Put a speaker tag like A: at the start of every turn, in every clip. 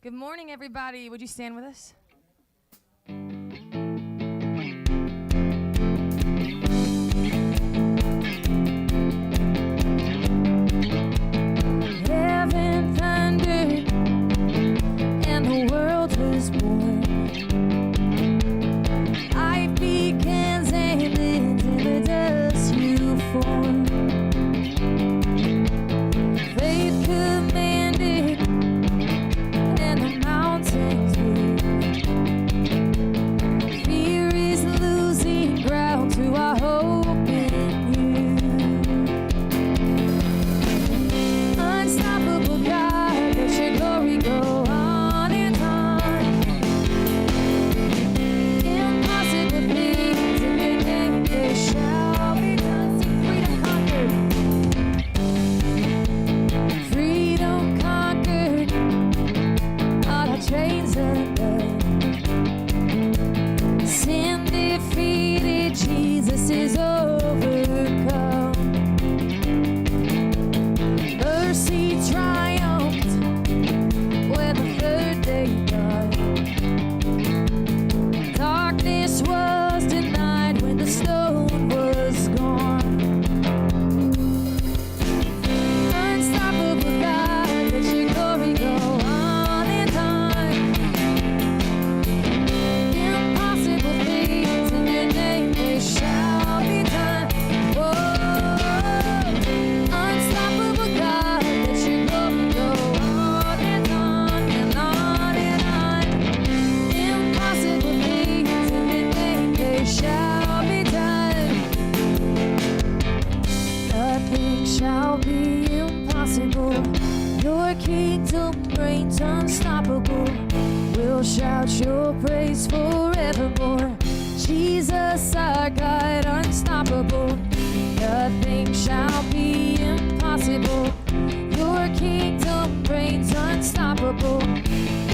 A: Good morning, everybody. Would you stand with us? Heaven thundered and the world was born. Life begins and ends in the dust you form. Faith commanded and the mountains moved. Fear is losing ground to our hope in you. Unstoppable God, let your glory go on and on. Impossible things in your name, they shall be done. See, freedom conquered, all our chains undone. Sin defeated, Jesus is overcome. Mercy triumphed when the third day dawned. Darkness was denied when the stone was gone. Unstoppable God, let your glory go on and on. Impossible things in your name, they shall be done. Whoa. Unstoppable God, let your glory go on and on and on and on. Impossible things in your name, they shall be done. Nothing shall be impossible. Your kingdom reigns unstoppable. We'll shout your praise forevermore. Jesus, our God, unstoppable. Nothing shall be impossible. Your kingdom reigns unstoppable.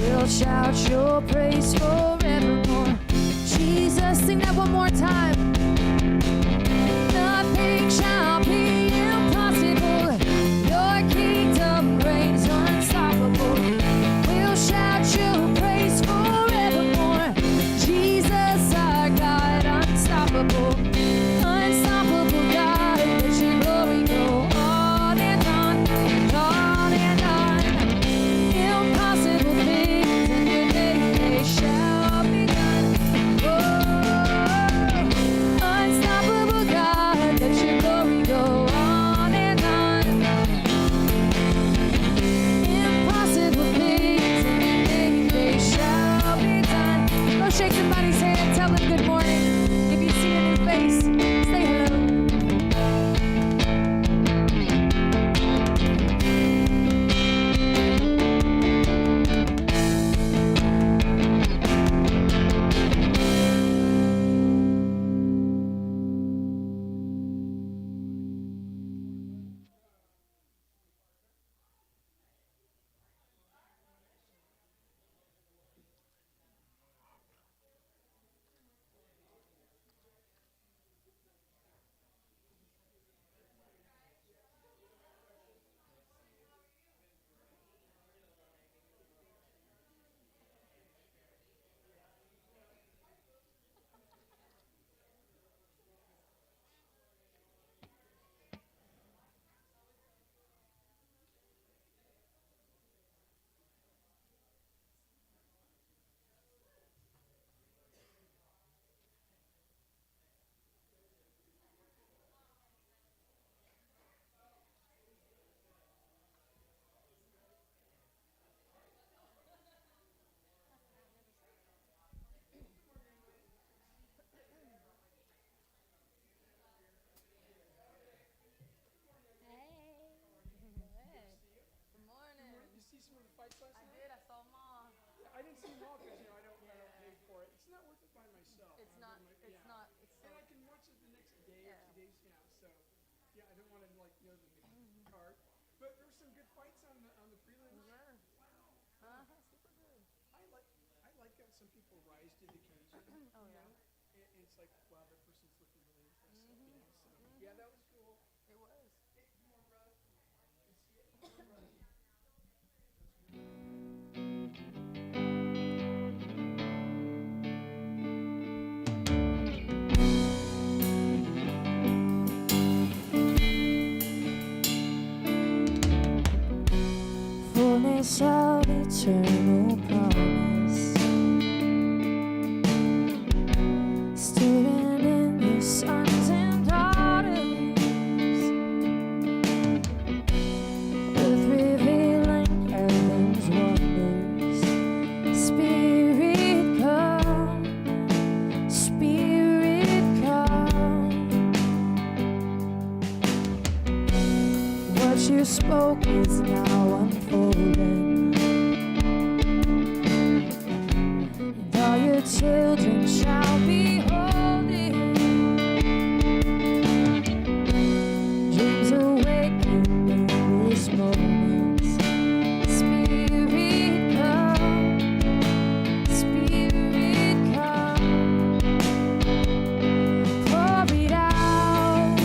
A: We'll shout your praise forevermore. Jesus, sing that one more time. Nothing shall be impossible. Your kingdom reigns unstoppable. We'll shout your praise forevermore. Jesus, our God, unstoppable. Unstoppable God, let your glory go on and on, on and on. Impossible things in your name, they shall be done. Oh, unstoppable God, let your glory go on and on. Impossible things in your name, they shall be done. Go shake somebody's hand, tell them good morning. If you see a new face, say hello. Good morning.
B: You see some of the fights last night?
A: I did. I saw them all.
B: I didn't see them all because I don't pay for it. It's not worth it by myself.
A: It's not. It's not. It's so.
B: And I can watch it the next day or 2 days. Yeah. So yeah, I don't want to the card. But there were some good fights on the prelims.
A: Sure.
B: Wow.
A: Super good.
B: I like that some people rise to the occasion.
A: Oh yeah.
B: And it's like, wow, that person's looking really impressive. So yeah, that was cool.
A: It was.
B: Hey, come on, brother. You see it?
A: without eternal promise. Student in your sons and daughters, earth revealing heaven's wonders. Spirit come, Spirit come. What you spoke is now unfolding, and all your children shall be holding. Dreams awaken in this moment. Spirit come, Spirit come. Pour it out,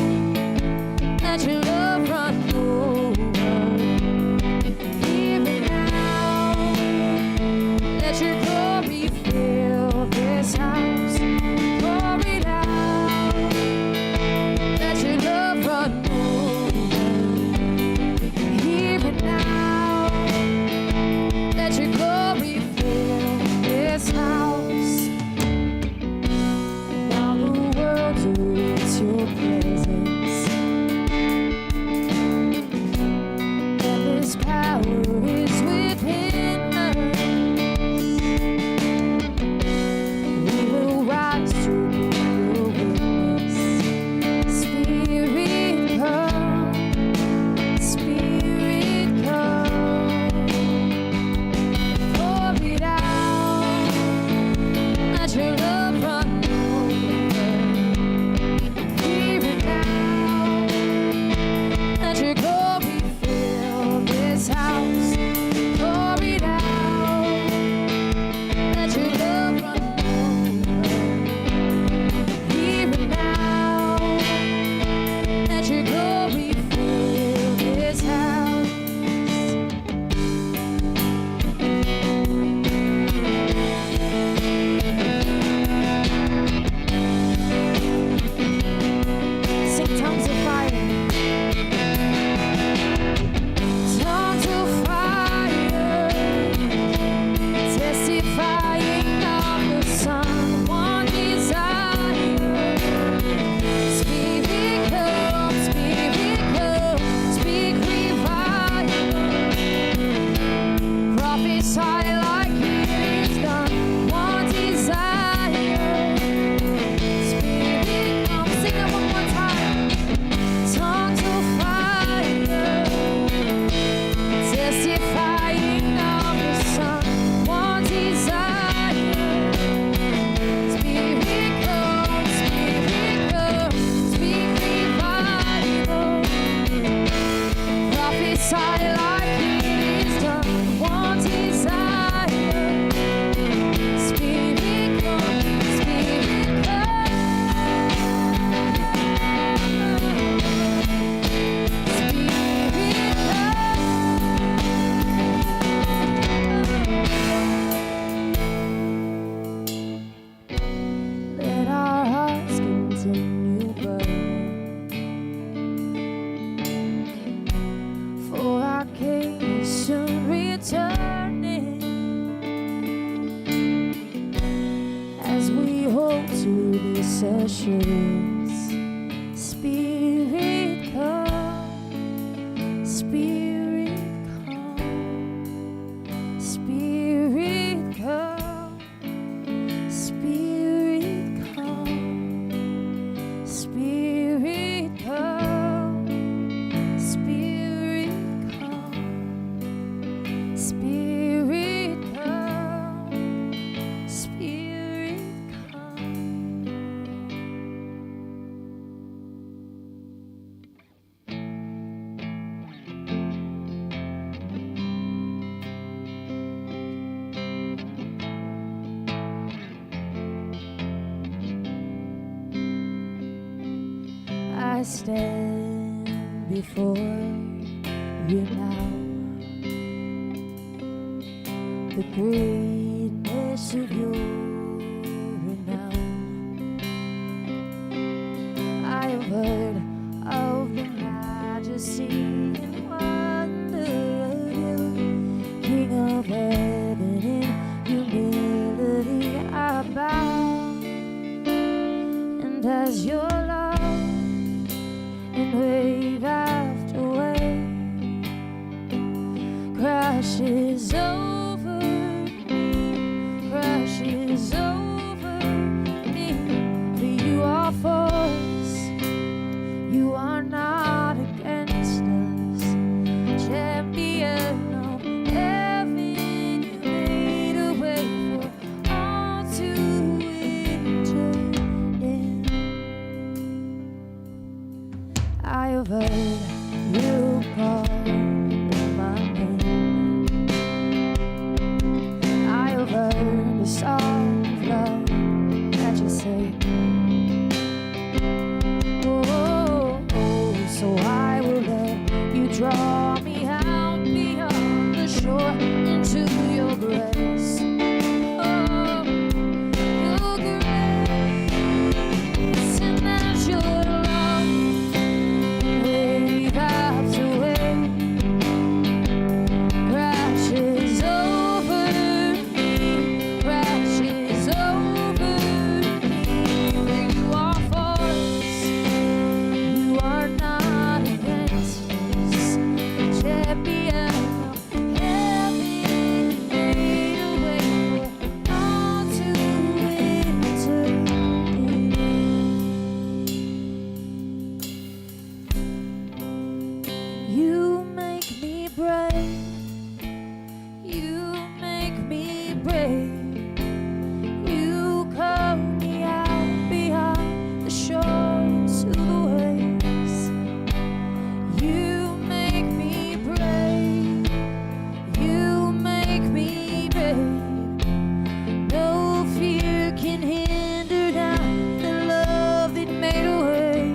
A: let your love run over. Here and now, let your glory fill this house. Pour it out, let your love run over. Here and now, let your glory fill this house. Now the world awaits your presence, and this power is within us. We will rise to be your witness. Spirit come, Spirit come. Pour it out, let your love run over. Here and now, let your glory fill this house. Pour it out, let your love run over. Here and now, let your glory fill this house. Sing tongues of fire. Tongues of fire, testifying of the Son, one desire. Spirit come, speak revival. Prophesy like it is done, one desire. Spirit come, sing that one more time. Tongues of fire, testifying of the Son, one desire. Spirit come, speak revival. Prophesy like it is done, one desire. Spirit come, Spirit come. Let our hearts continue burning for our King is soon returning. As we hold to this assurance, Spirit come, Spirit come, Spirit come, Spirit come, Spirit come, Spirit come, Spirit come, Spirit come. I stand before you now, the greatness of your renown. I have heard of the majesty and wonder of you, as your love and wave after wave crashes over me, crashes over me. For you are for us, you are not against us. Champion of heaven, you made a way for all to enter in. I have heard you call my name. I have heard the song of love that you say. Oh, oh, so I will let you draw me out beyond the shore into your grace. Oh, your grace, and as your love wave after wave crashes over me, crashes over me. For you are for us, you are not against us. Champion of heaven, made a way for all to enter in. You make me brave, you make me brave. You call me out beyond the shore into the waves. You make me brave, you make me brave. No fear can hinder now the love that made a way.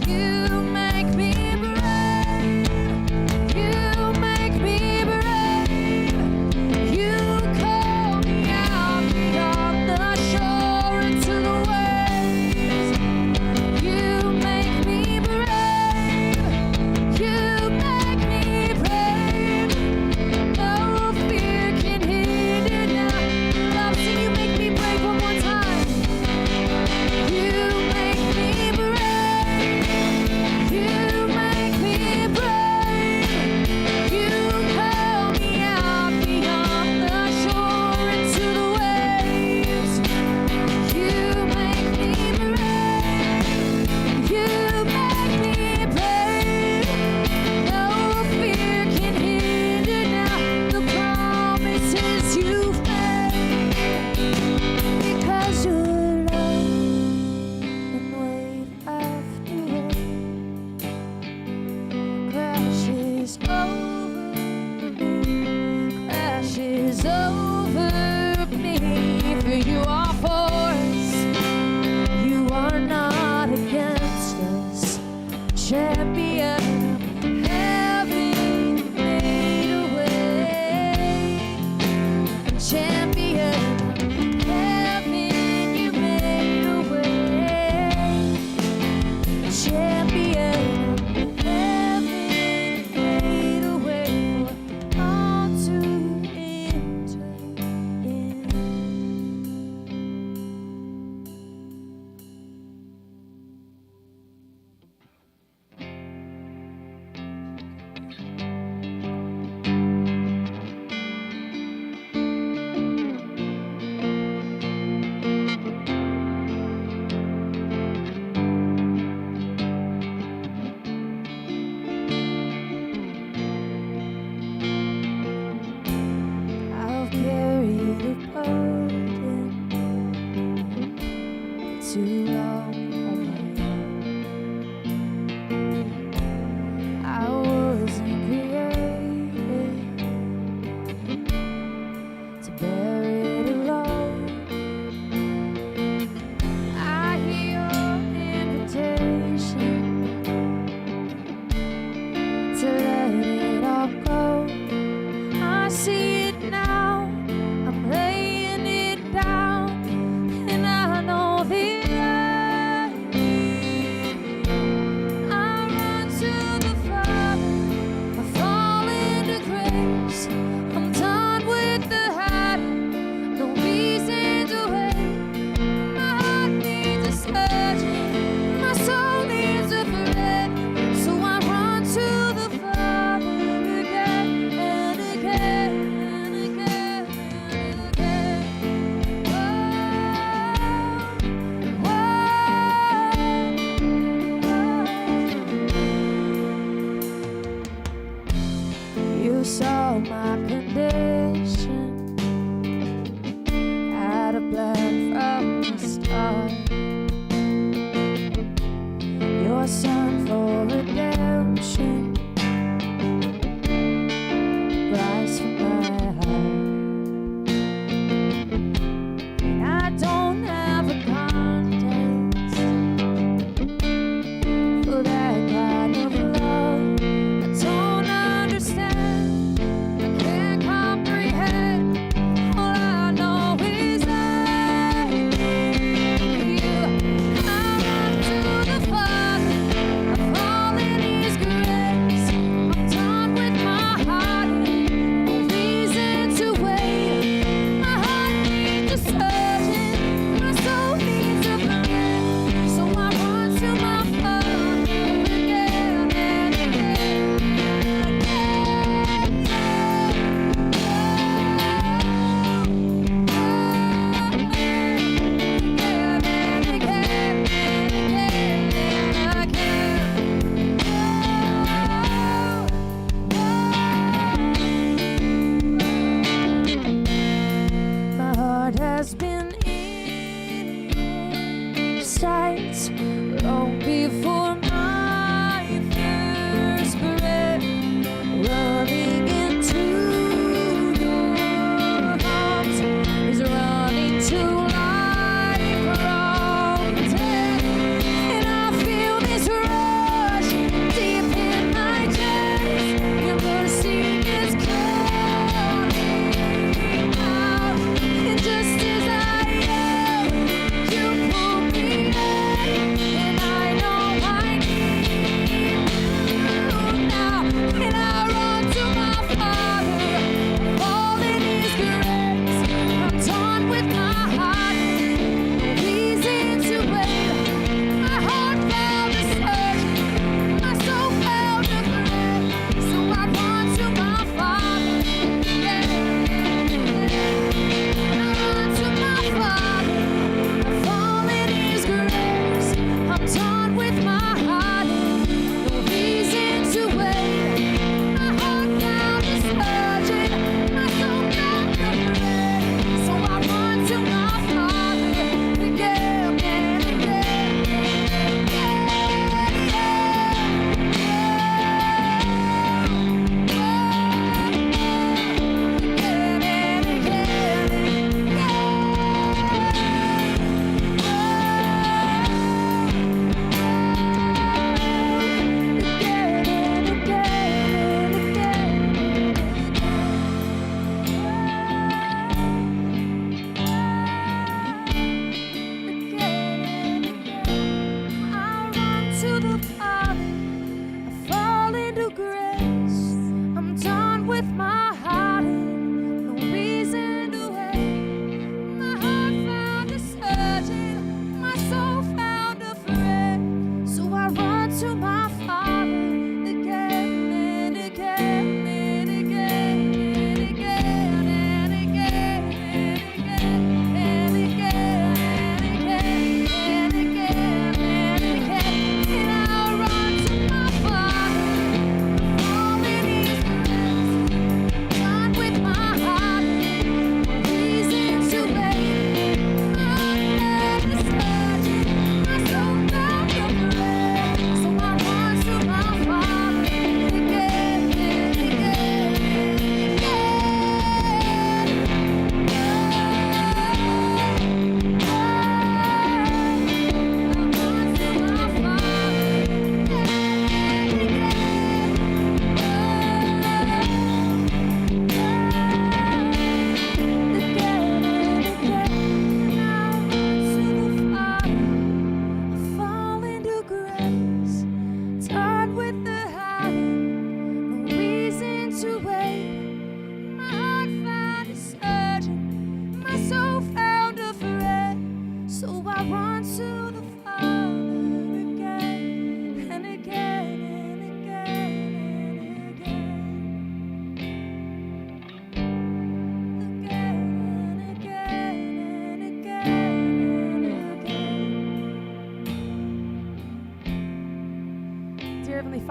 A: You make me brave, you make me brave. You call me out beyond the shore into the waves. You make me brave, you make me brave. No fear can hinder now. Love, can you make me brave one more time? You make me brave, you make me brave. You call me out beyond the shore into the waves. You make me brave, you make me brave. No fear can hinder now the promises you've made. Because your love and wave after wave crashes over me, crashes over me. For you are for us, you are not against us. Champion of heaven, made a way. Champion of heaven, you made a way. Champion of heaven, made a way for all to enter in.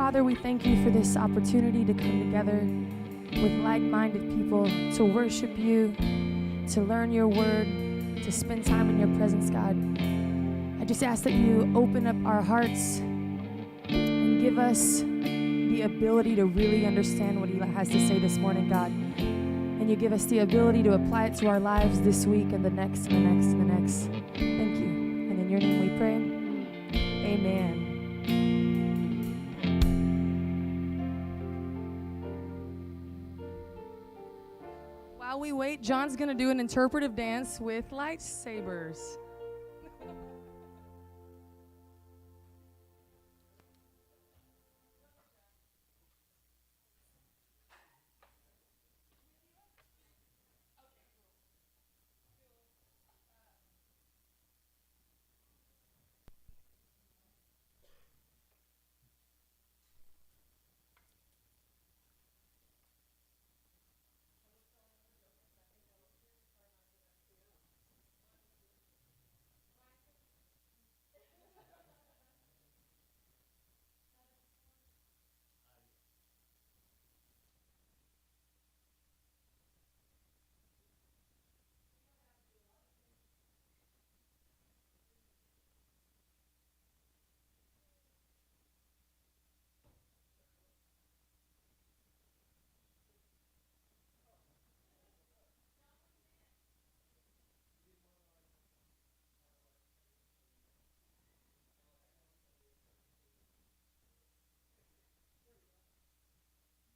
A: Father, we thank you for this opportunity to come together with like-minded people to worship you, to learn your word, to spend time in your presence, God. I just ask that you open up our hearts and give us the ability to really understand what Eli has to say this morning, God. And you give us the ability to apply it to our lives this week and the next and the next and the next. Thank you. And in your name we pray. Amen. While we wait, John's going to do an interpretive dance with lightsabers.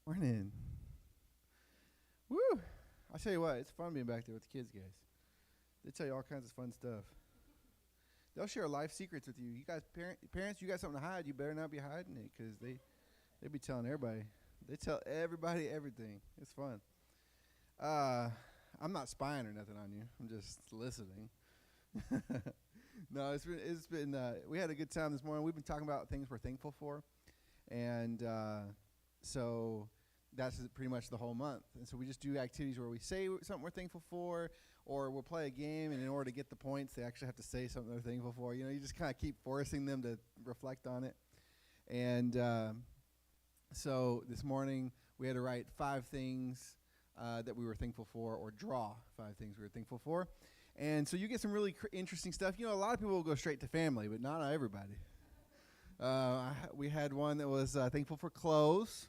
C: Morning. Woo! I'll tell you what, it's fun being back there with the kids, guys. They tell you all kinds of fun stuff. They'll share life secrets with you. You guys, parents, you got something to hide. You better not be hiding it because they be telling everybody. They tell everybody everything. It's fun. I'm not spying or nothing on you. I'm just listening. No, it's been. We had a good time this morning. We've been talking about things we're thankful for, and so that's pretty much the whole month. And so we just do activities where we say something we're thankful for, or we'll play a game, and in order to get the points, they actually have to say something they're thankful for. You know, you just kind of keep forcing them to reflect on it. And so this morning we had to write 5 things that we were thankful for, or draw 5 things we were thankful for. And so you get some really interesting stuff. You know, a lot of people will go straight to family, but not everybody. We had one that was thankful for clothes.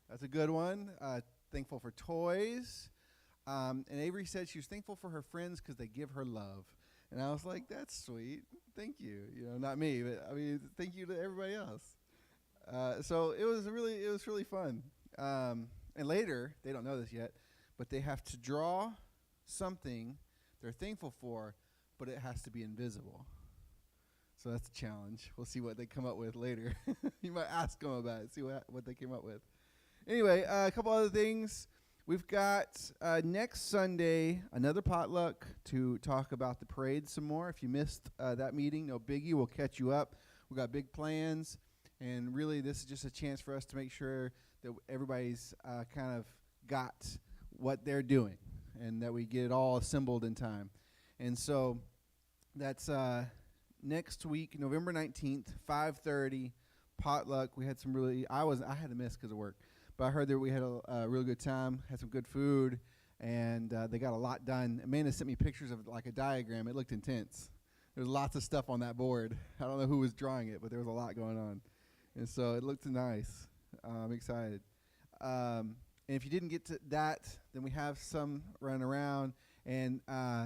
C: That's a good one. Thankful for toys. And Avery said she was thankful for her friends because they give her love. And I was like, that's sweet. Thank you. You know, not me, but I mean, thank you to everybody else. So it was really fun. And later, they don't know this yet, but they have to draw something they're thankful for, but it has to be invisible. So that's a challenge. We'll see what they come up with later. You might ask them about it, see what they came up with. Anyway, a couple other things. We've got next Sunday another potluck to talk about the parade some more. If you missed that meeting, no biggie. We'll catch you up. We've got big plans, and really this is just a chance for us to make sure that everybody's kind of got what they're doing and that we get it all assembled in time. And so that's next week, November 19th, 5:30, potluck. We had some really, I had to miss because of work, but I heard that we had a really good time, had some good food, and they got a lot done. Amanda sent me pictures of like a diagram. It looked intense. There was lots of stuff on that board. I don't know who was drawing it, but there was a lot going on. And so it looked nice. I'm excited. And if you didn't get to that, then we have some running around. And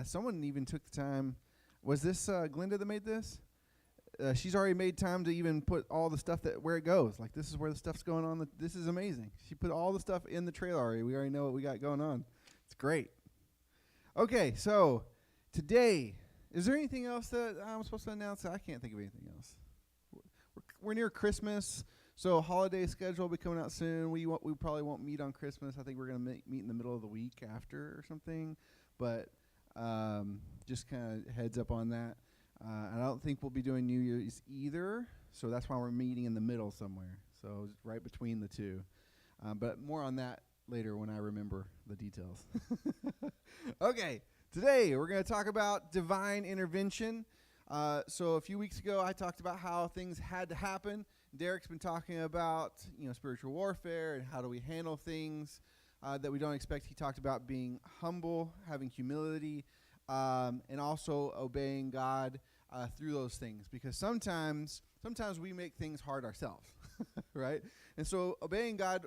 C: someone even took the time. Was this Glenda that made this? She's already made time to even put all the stuff where it goes. Like, this is where the stuff's going on. This is amazing. She put all the stuff in the trailer already. We already know what we got going on. It's great. Okay, so today, is there anything else that I'm supposed to announce? I can't think of anything else. We're near Christmas, so holiday schedule will be coming out soon. We probably won't meet on Christmas. I think we're going to meet in the middle of the week after or something. But just kind of heads up on that. I don't think we'll be doing New Year's either, so that's why we're meeting in the middle somewhere, so right between the two. But more on that later when I remember the details. Okay, today we're going to talk about divine intervention. So a few weeks ago I talked about how things had to happen Derek's been talking about, spiritual warfare and how do we handle things that we don't expect. He talked about being humble, having humility, and also obeying God through those things. Because sometimes we make things hard ourselves, right? And so obeying God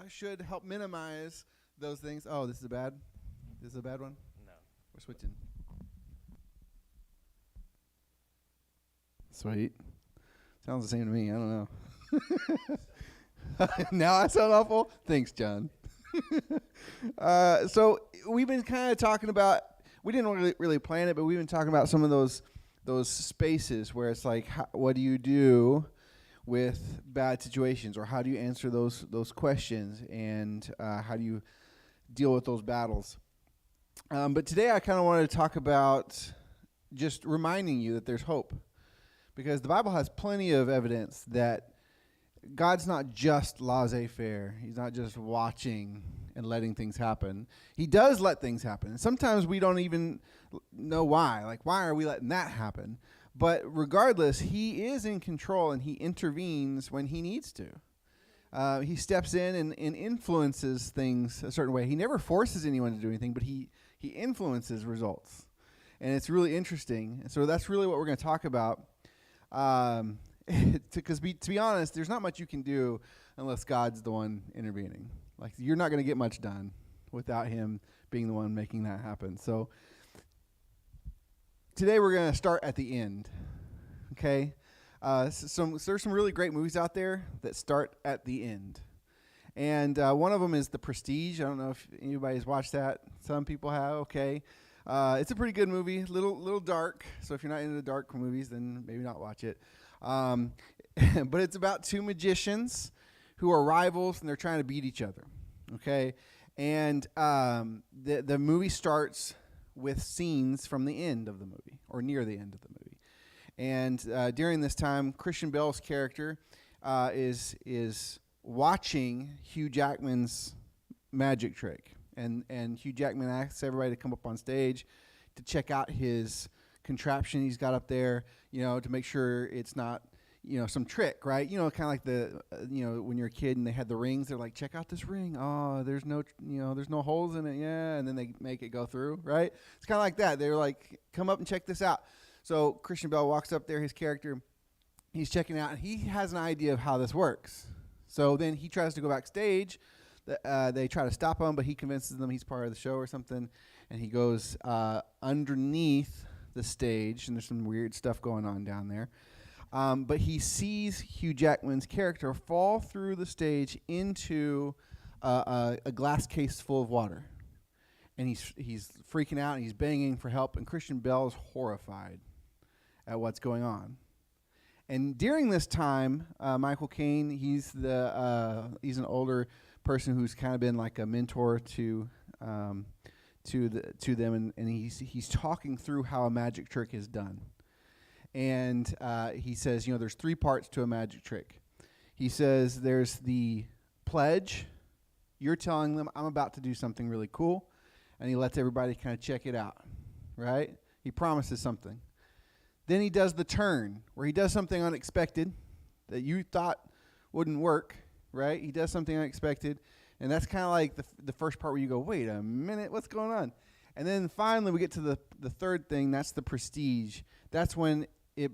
C: should help minimize those things. Oh, this is a bad one?
D: No.
C: We're switching. Sweet. Sounds the same to me. I don't know. Now I sound awful? Thanks, John. So we've been kind of talking about, we didn't really plan it, but we've been talking about some of those spaces where it's like, what do you do with bad situations, or how do you answer those questions, and how do you deal with those battles? But today I kind of wanted to talk about just reminding you that there's hope. Because the Bible has plenty of evidence that God's not just laissez-faire. He's not just watching and letting things happen. He does let things happen. And sometimes we don't even know why. Like, why are we letting that happen? But regardless, he is in control, and he intervenes when he needs to. He steps in and influences things a certain way. He never forces anyone to do anything, but he influences results. And it's really interesting. So that's really what we're going to talk about. Because to be honest, there's not much you can do unless God's the one intervening. Like, you're not going to get much done without him being the one making that happen. So today we're going to start at the end. Okay? There's some really great movies out there that start at the end. And one of them is The Prestige. I don't know if anybody's watched that. Some people have. Okay. It's a pretty good movie, little dark. So if you're not into dark movies, then maybe not watch it. But it's about two magicians who are rivals, and they're trying to beat each other. Okay, and the movie starts with scenes from the end of the movie, or near the end of the movie. And during this time, Christian Bale's character is watching Hugh Jackman's magic trick. And Hugh Jackman asks everybody to come up on stage to check out his contraption he's got up there, to make sure it's not, some trick, right? Kind of like when you're a kid and they had the rings, they're like, check out this ring. Oh, there's no holes in it. Yeah. And then they make it go through, right? It's kind of like that. They're like, come up and check this out. So Christian Bale walks up there, his character, he's checking out, and he has an idea of how this works. So then he tries to go backstage. They try to stop him, but he convinces them he's part of the show or something, and he goes underneath the stage, and there's some weird stuff going on down there. But he sees Hugh Jackman's character fall through the stage into a glass case full of water, and he's freaking out, and he's banging for help, and Christian Bale is horrified at what's going on. And during this time, Michael Caine, he's an older person who's kind of been like a mentor to them, and he's talking through how a magic trick is done. And he says, there's three parts to a magic trick. He says there's the pledge. You're telling them, I'm about to do something really cool, and he lets everybody kind of check it out, right? He promises something. Then he does the turn, where he does something unexpected that you thought wouldn't work, right? He does something unexpected, and that's kind of like the first part where you go, wait a minute, what's going on? And then finally we get to the third thing, that's the prestige. That's when it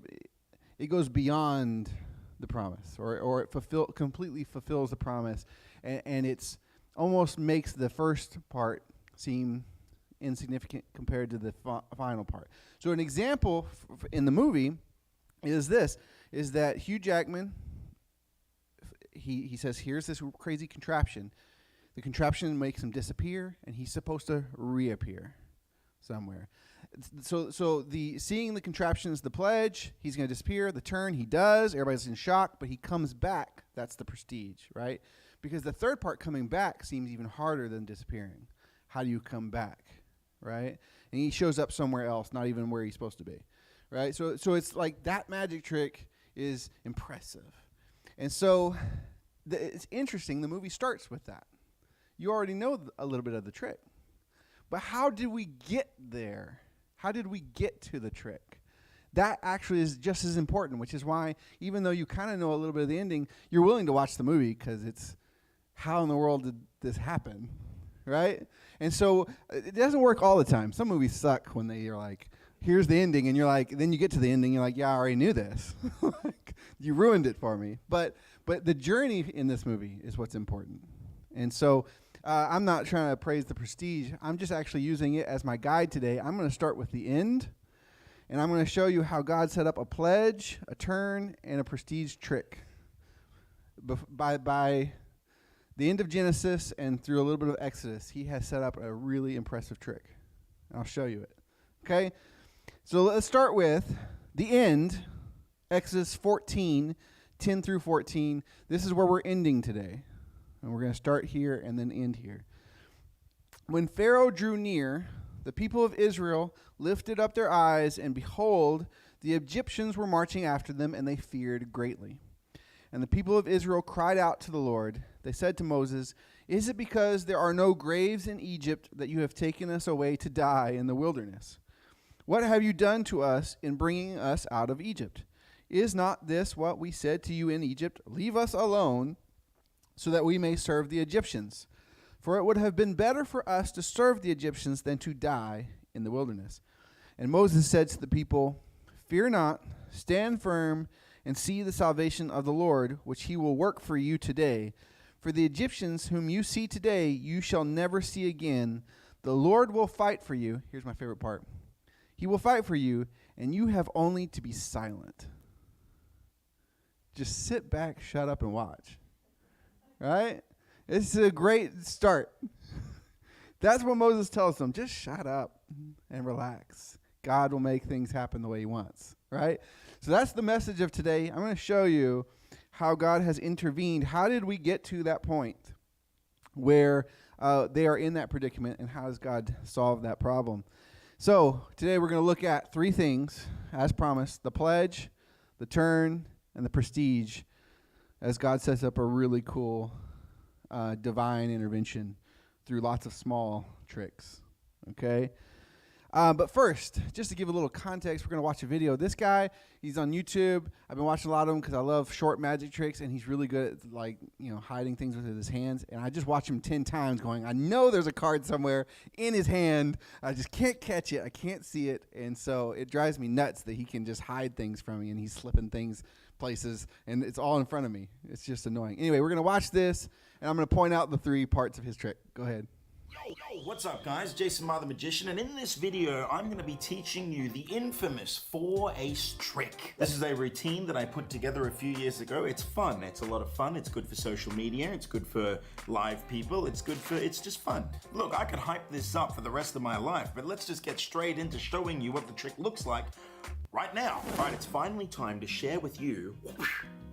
C: goes beyond the promise, or it completely fulfills the promise, and it's almost makes the first part seem insignificant compared to the final part. So an example in the movie is that Hugh Jackman, he says, here's this crazy contraption. The contraption makes him disappear, and he's supposed to reappear somewhere. So the seeing the contraption is the pledge. He's going to disappear. The turn, he does. Everybody's in shock, but he comes back. That's the prestige, right? Because the third part, coming back, seems even harder than disappearing. How do you come back, right? And he shows up somewhere else, not even where he's supposed to be, right? So it's like that magic trick is impressive. And so it's interesting. The movie starts with that. You already know a little bit of the trick. But how did we get there? How did we get to the trick? that actually is just as important, which is why even though you kind of know a little bit of the ending, you're willing to watch the movie because it's how in the world did this happen, right? And so it doesn't work all the time. Some movies suck when you're like, here's the ending, and you're like, then you get to the ending, you're like, yeah, I already knew this. Like, you ruined it for me. But the journey in this movie is what's important. And so I'm not trying to praise the Prestige. I'm just actually using it as my guide today. I'm going to start with the end, and I'm going to show you how God set up a pledge, a turn, and a Prestige trick. By the end of Genesis and through a little bit of Exodus, he has set up a really impressive trick. I'll show you it. Okay? So let's start with the end, Exodus 14, 10 through 14. This is where we're ending today. And we're going to start here and then end here. When Pharaoh drew near, the people of Israel lifted up their eyes, and behold, the Egyptians were marching after them, and they feared greatly. And the people of Israel cried out to the Lord. They said to Moses, "Is it because there are no graves in Egypt that you have taken us away to die in the wilderness? What have you done to us in bringing us out of Egypt? Is not this what we said to you in Egypt? Leave us alone, so that we may serve the Egyptians. For it would have been better for us to serve the Egyptians than to die in the wilderness." And Moses said to the people, "Fear not, stand firm, and see the salvation of the Lord, which he will work for you today. For the Egyptians whom you see today, you shall never see again. The Lord will fight for you." Here's my favorite part. "He will fight for you, and you have only to be silent." Just sit back, shut up, and watch. Right? It's a great start. That's what Moses tells them. Just shut up and relax. God will make things happen the way he wants. Right? So that's the message of today. I'm going to show you how God has intervened. How did we get to that point where they are in that predicament, and how has God solved that problem? So today we're going to look at three things, as promised: the pledge, the turn, and the prestige, as God sets up a really cool divine intervention through lots of small tricks. Okay? But first, just to give a little context, we're going to watch a video. This guy, he's on YouTube. I've been watching a lot of him because I love short magic tricks, and he's really good at, hiding things with his hands. And I just watched him 10 times going, I know there's a card somewhere in his hand. I just can't catch it. I can't see it. And so it drives me nuts that he can just hide things from me, and he's slipping things places, and it's all in front of me. It's just annoying. Anyway, we're going to watch this, and I'm going to point out the three parts of his trick. Go ahead.
D: Yo, what's up guys? Jason Ma the Magician, and in this video I'm going to be teaching you the infamous 4-ace trick. This is a routine that I put together a few years ago. It's fun. It's a lot of fun. It's good for social media. It's good for live people. It's just fun. Look, I could hype this up for the rest of my life, but let's just get straight into showing you what the trick looks like right now. Right, it's finally time to share with you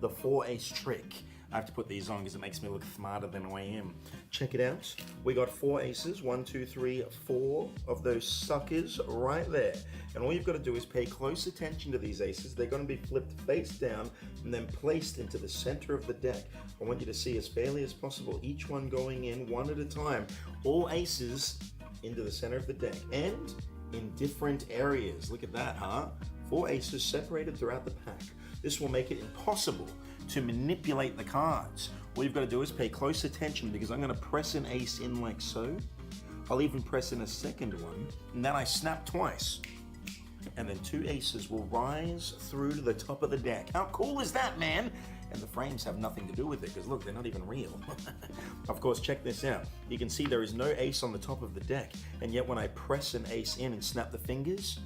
D: the 4-ace trick. I have to put these on because it makes me look smarter than I am. Check it out. We got 4 aces. 1, 2, 3, 4 of those suckers right there. And all you've got to do is pay close attention to these aces. They're going to be flipped face down and then placed into the center of the deck. I want you to see as fairly as possible, each one going in one at a time. All aces into the center of the deck and in different areas. Look at that, huh? 4 aces separated throughout the pack. This will make it impossible to manipulate the cards. All you've got to do is pay close attention, because I'm going to press an ace in like so. I'll even press in a second one, and then I snap twice. And then 2 aces will rise through to the top of the deck. How cool is that, man? And the frames have nothing to do with it, because look, they're not even real. Of course, check this out. You can see there is no ace on the top of the deck, and yet when I press an ace in and snap the fingers,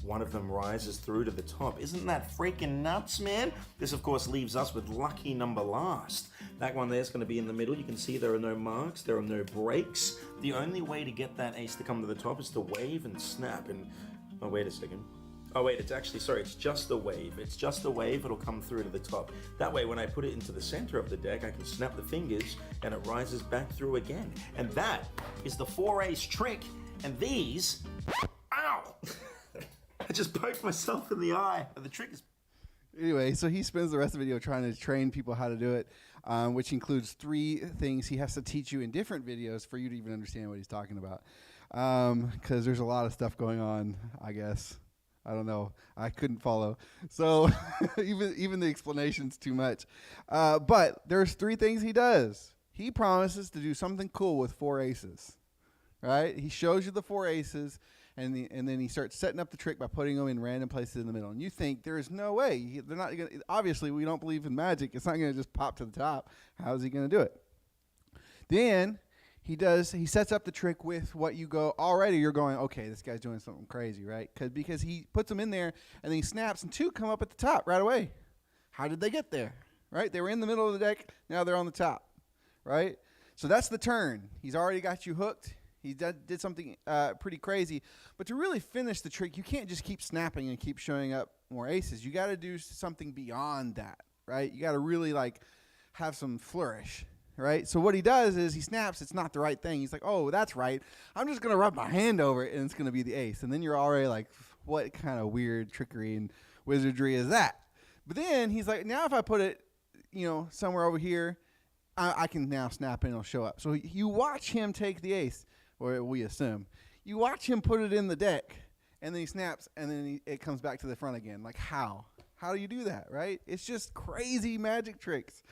D: one of them rises through to the top. Isn't that freaking nuts, man? This, of course, leaves us with lucky number last. That one there is going to be in the middle. You can see there are no marks. There are no breaks. The only way to get that ace to come to the top is to wave and snap. And oh, wait a second. Oh, wait, it's actually, sorry, it's just a wave. It's just a wave. It'll come through to the top. That way, when I put it into the center of the deck, I can snap the fingers and it rises back through again. And that is the 4-ace trick. And these, ow! I just poked myself in the eye. The trick is...
C: Anyway, so he spends the rest of the video trying to train people how to do it, which includes 3 things he has to teach you in different videos for you to even understand what he's talking about. Because there's a lot of stuff going on, I guess. I don't know. I couldn't follow. So even the explanation's too much. But there's 3 things he does. He promises to do something cool with 4 aces, right? He shows you the 4 aces, and then he starts setting up the trick by putting them in random places in the middle. And you think there is no way. They're not gonna, obviously, we don't believe in magic. It's not going to just pop to the top. How is he going to do it? Then he sets up the trick with what you go, already you're going, okay, this guy's doing something crazy, right? Because he puts them in there, and then he snaps, and 2 come up at the top right away. How did they get there, right? They were in the middle of the deck. Now they're on the top, right? So that's the turn. He's already got you hooked. He did something pretty crazy. But to really finish the trick, you can't just keep snapping and keep showing up more aces. You got to do something beyond that, right? You got to really, like, have some flourish. Right? So what he does is he snaps. It's not the right thing. He's like, oh, that's right. I'm just going to rub my hand over it, and it's going to be the ace. And then you're already like, what kind of weird trickery and wizardry is that? But then he's like, now if I put it, somewhere over here, I can now snap and it'll show up. So you watch him take the ace, or we assume. You watch him put it in the deck, and then he snaps, and then it comes back to the front again. Like, how? How do you do that, right? It's just crazy magic tricks.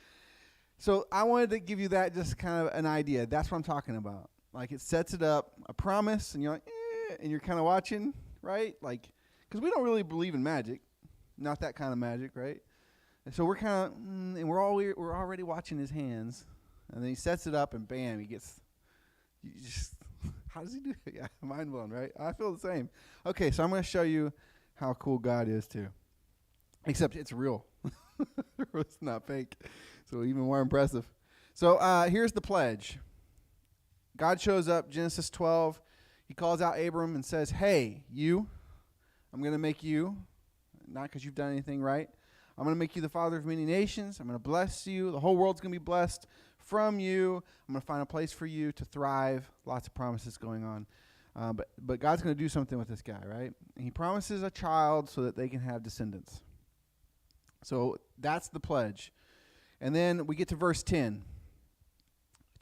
C: So I wanted to give you that, just kind of an idea. That's what I'm talking about. Like, it sets it up, a promise, and you're like, and you're kind of watching, right? Like, because we don't really believe in magic, not that kind of magic, right? And so we're kind of, and we're already watching his hands, and then he sets it up, and bam, he gets. You just, how does he do it? Yeah, mind blown, right? I feel the same. Okay, so I'm going to show you how cool God is too, except it's real. It's not fake. So even more impressive. So here's the pledge. God shows up, Genesis 12. He calls out Abram and says, hey, you, I'm going to make you, not because you've done anything right. I'm going to make you the father of many nations. I'm going to bless you. The whole world's going to be blessed from you. I'm going to find a place for you to thrive. Lots of promises going on. But God's going to do something with this guy, right? And he promises a child so that they can have descendants. So that's the pledge. And then we get to verse 10.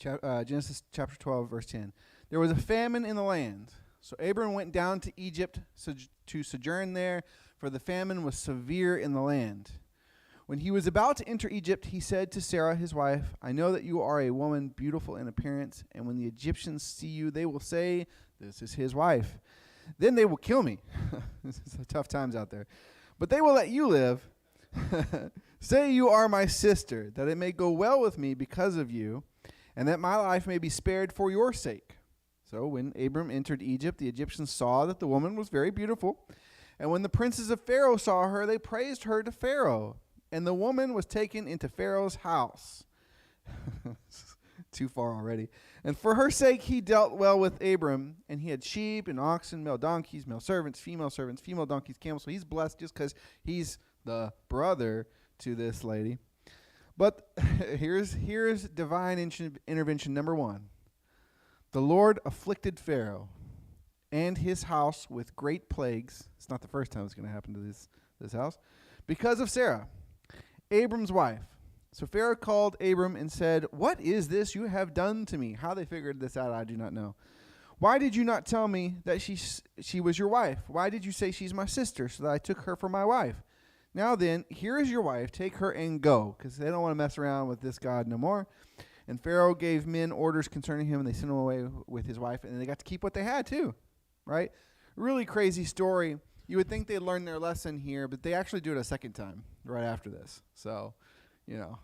C: Genesis chapter 12, verse 10. There was a famine in the land. So Abram went down to Egypt to sojourn there, for the famine was severe in the land. When he was about to enter Egypt, he said to Sarah, his wife, I know that you are a woman beautiful in appearance, and when the Egyptians see you, they will say, this is his wife. Then they will kill me. This is tough times out there. But they will let you live. Say you are my sister, that it may go well with me because of you, and that my life may be spared for your sake. So when Abram entered Egypt, the Egyptians saw that the woman was very beautiful. And when the princes of Pharaoh saw her, they praised her to Pharaoh. And the woman was taken into Pharaoh's house. Too far already. And for her sake he dealt well with Abram, and he had sheep and oxen, male donkeys, male servants, female donkeys, camels. So he's blessed just because he's the brother to this lady. But here's divine intervention number 1. The Lord afflicted Pharaoh and his house with great plagues. It's not the first time it's going to happen to this house. Because of Sarah, Abram's wife. So Pharaoh called Abram and said, what is this you have done to me? How they figured this out, I do not know. Why did you not tell me that she was your wife? Why did you say she's my sister, so that I took her for my wife? Now then, here is your wife. Take her and go, because they don't want to mess around with this God no more. And Pharaoh gave men orders concerning him, and they sent him away with his wife, and they got to keep what they had too, right? Really crazy story. You would think they'd learn their lesson here, but they actually do it a second time right after this. So, a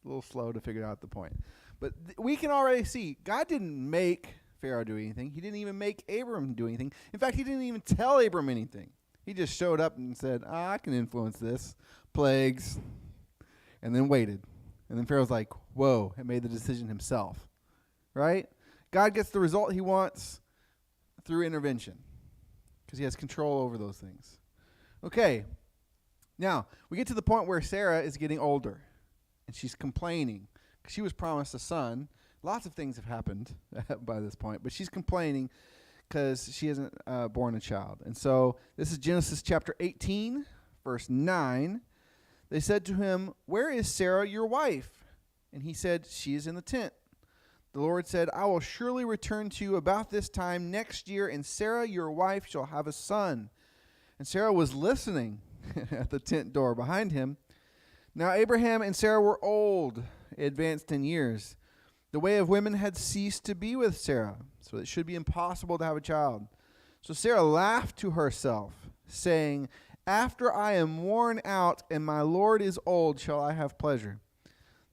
C: little slow to figure out the point. But we can already see God didn't make Pharaoh do anything. He didn't even make Abram do anything. In fact, he didn't even tell Abram anything. He just showed up and said, I can influence this. Plagues. And then waited. And then Pharaoh's like, whoa, and made the decision himself. Right? God gets the result he wants through intervention, because he has control over those things. Okay. Now, we get to the point where Sarah is getting older, and she's complaining, because she was promised a son. Lots of things have happened by this point, but she's complaining because she hasn't born a child. And so this is Genesis chapter 18, verse 9. They said to him, where is Sarah, your wife? And he said, she is in the tent. The Lord said, I will surely return to you about this time next year, and Sarah, your wife, shall have a son. and Sarah was listening at the tent door behind him. Now Abraham and Sarah were old, advanced in years. The way of women had ceased to be with Sarah, so it should be impossible to have a child. So Sarah laughed to herself, saying, after I am worn out and my Lord is old, shall I have pleasure?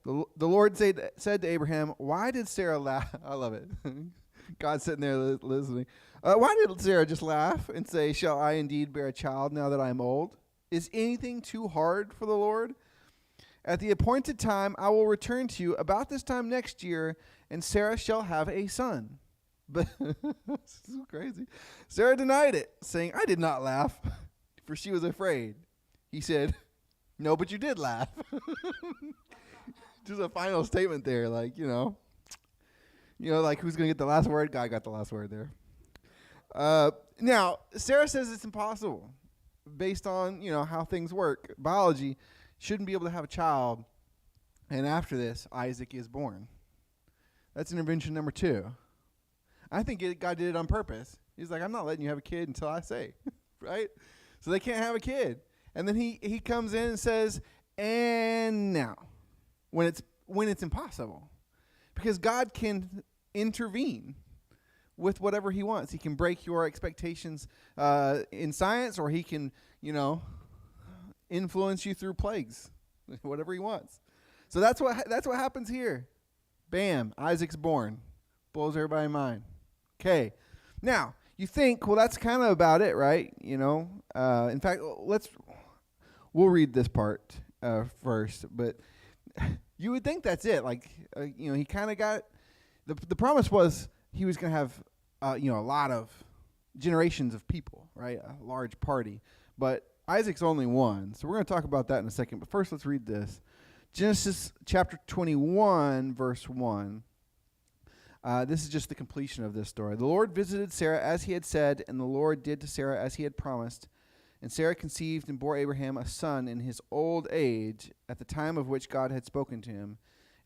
C: The Lord said to Abraham, why did Sarah laugh? I love it. God's sitting there listening. Why did Sarah just laugh and say, shall I indeed bear a child now that I am old? Is anything too hard for the Lord? At the appointed time, I will return to you about this time next year, and Sarah shall have a son. But this is crazy. Sarah denied it, saying, I did not laugh, for she was afraid. He said, no, but you did laugh. Just a final statement there, like, like who's going to get the last word? God got the last word there. Now, Sarah says it's impossible based on, how things work. Biology shouldn't be able to have a child, and after this, Isaac is born. That's intervention number 2. I think God did it on purpose. He's like, I'm not letting you have a kid until I say, right? So they can't have a kid. And then he comes in and says, and now. When it's impossible, because God can intervene with whatever he wants. He can break your expectations in science, or he can, influence you through plagues, whatever he wants. So that's what happens here. Bam, Isaac's born. Blows everybody's mind. Okay, now you think, well, that's kind of about it, right? In fact, we'll read this part first, but. You would think that's it. Like, he kind of got the promise was he was going to have, a lot of generations of people, right? A large party. But Isaac's only one. So we're going to talk about that in a second. But first, let's read this. Genesis chapter 21, verse 1. This is just the completion of this story. The Lord visited Sarah as he had said, and the Lord did to Sarah as he had promised. And Sarah conceived and bore Abraham a son in his old age, at the time of which God had spoken to him.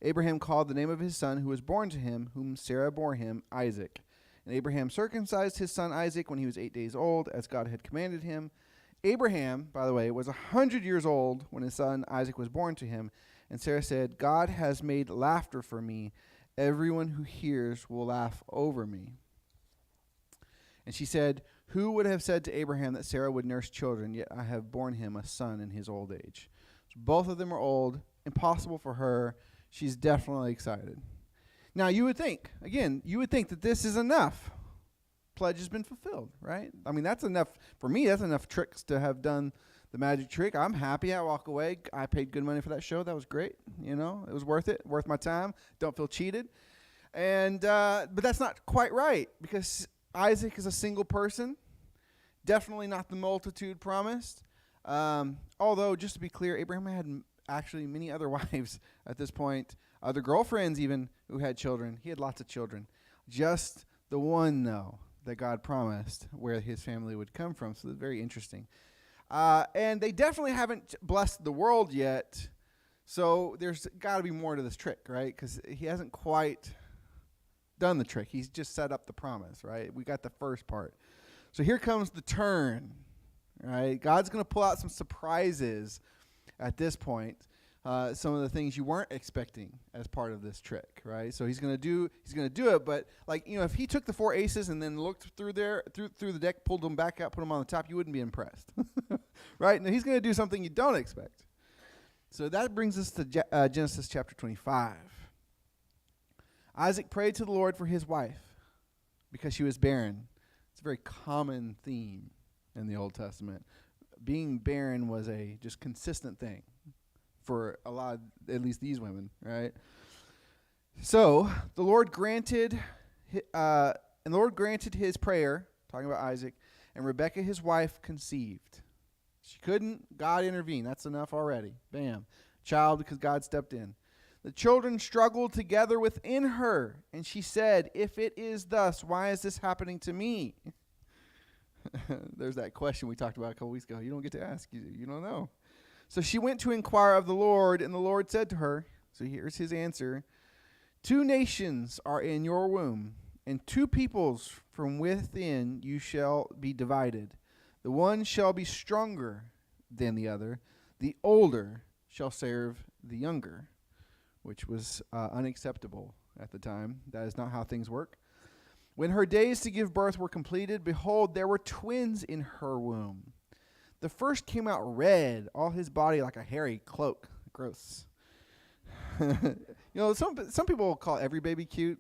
C: Abraham called the name of his son who was born to him, whom Sarah bore him, Isaac. And Abraham circumcised his son Isaac when he was 8 days old, as God had commanded him. Abraham, by the way, was 100 years old when his son Isaac was born to him. And Sarah said, God has made laughter for me. Everyone who hears will laugh over me. And she said, who would have said to Abraham that Sarah would nurse children, yet I have borne him a son in his old age. So both of them are old, impossible for her. She's definitely excited. Now, you would think that this is enough. Pledge has been fulfilled, right? I mean, that's enough. For me, that's enough tricks to have done the magic trick. I'm happy. I walk away. I paid good money for that show. That was great. It was worth it, worth my time. Don't feel cheated. And but that's not quite right, because Isaac is a single person, definitely not the multitude promised. Although, just to be clear, Abraham had actually many other wives at this point, other girlfriends even who had children. He had lots of children. Just the one, though, that God promised where his family would come from. So it's very interesting. And they definitely haven't blessed the world yet. So there's got to be more to this trick, right? Because he hasn't quite done the trick. He's just set up the promise, right? We got the first part. So here comes the turn, right? God's going to pull out some surprises at this point. Some of the things you weren't expecting as part of this trick, right? So he's going to do it, but if he took the 4 aces and then looked through the deck, pulled them back out, put them on the top, you wouldn't be impressed, right? Now he's going to do something you don't expect. So that brings us to Genesis chapter 25. Isaac prayed to the Lord for his wife because she was barren. It's a very common theme in the Old Testament. Being barren was a just consistent thing for a lot of, at least these women, right? So the Lord granted his prayer, talking about Isaac, and Rebekah, his wife, conceived. She couldn't. God intervened. That's enough already. Bam. Child, because God stepped in. The children struggled together within her, and she said, if it is thus, why is this happening to me? There's that question we talked about a couple weeks ago. You don't get to ask. You don't know. So she went to inquire of the Lord, and the Lord said to her, so here's his answer, 2 nations are in your womb, and 2 peoples from within you shall be divided. The one shall be stronger than the other. The older shall serve the younger, which was unacceptable at the time. That is not how things work. When her days to give birth were completed, behold, there were twins in her womb. The first came out red, all his body like a hairy cloak. Gross. Some people call every baby cute.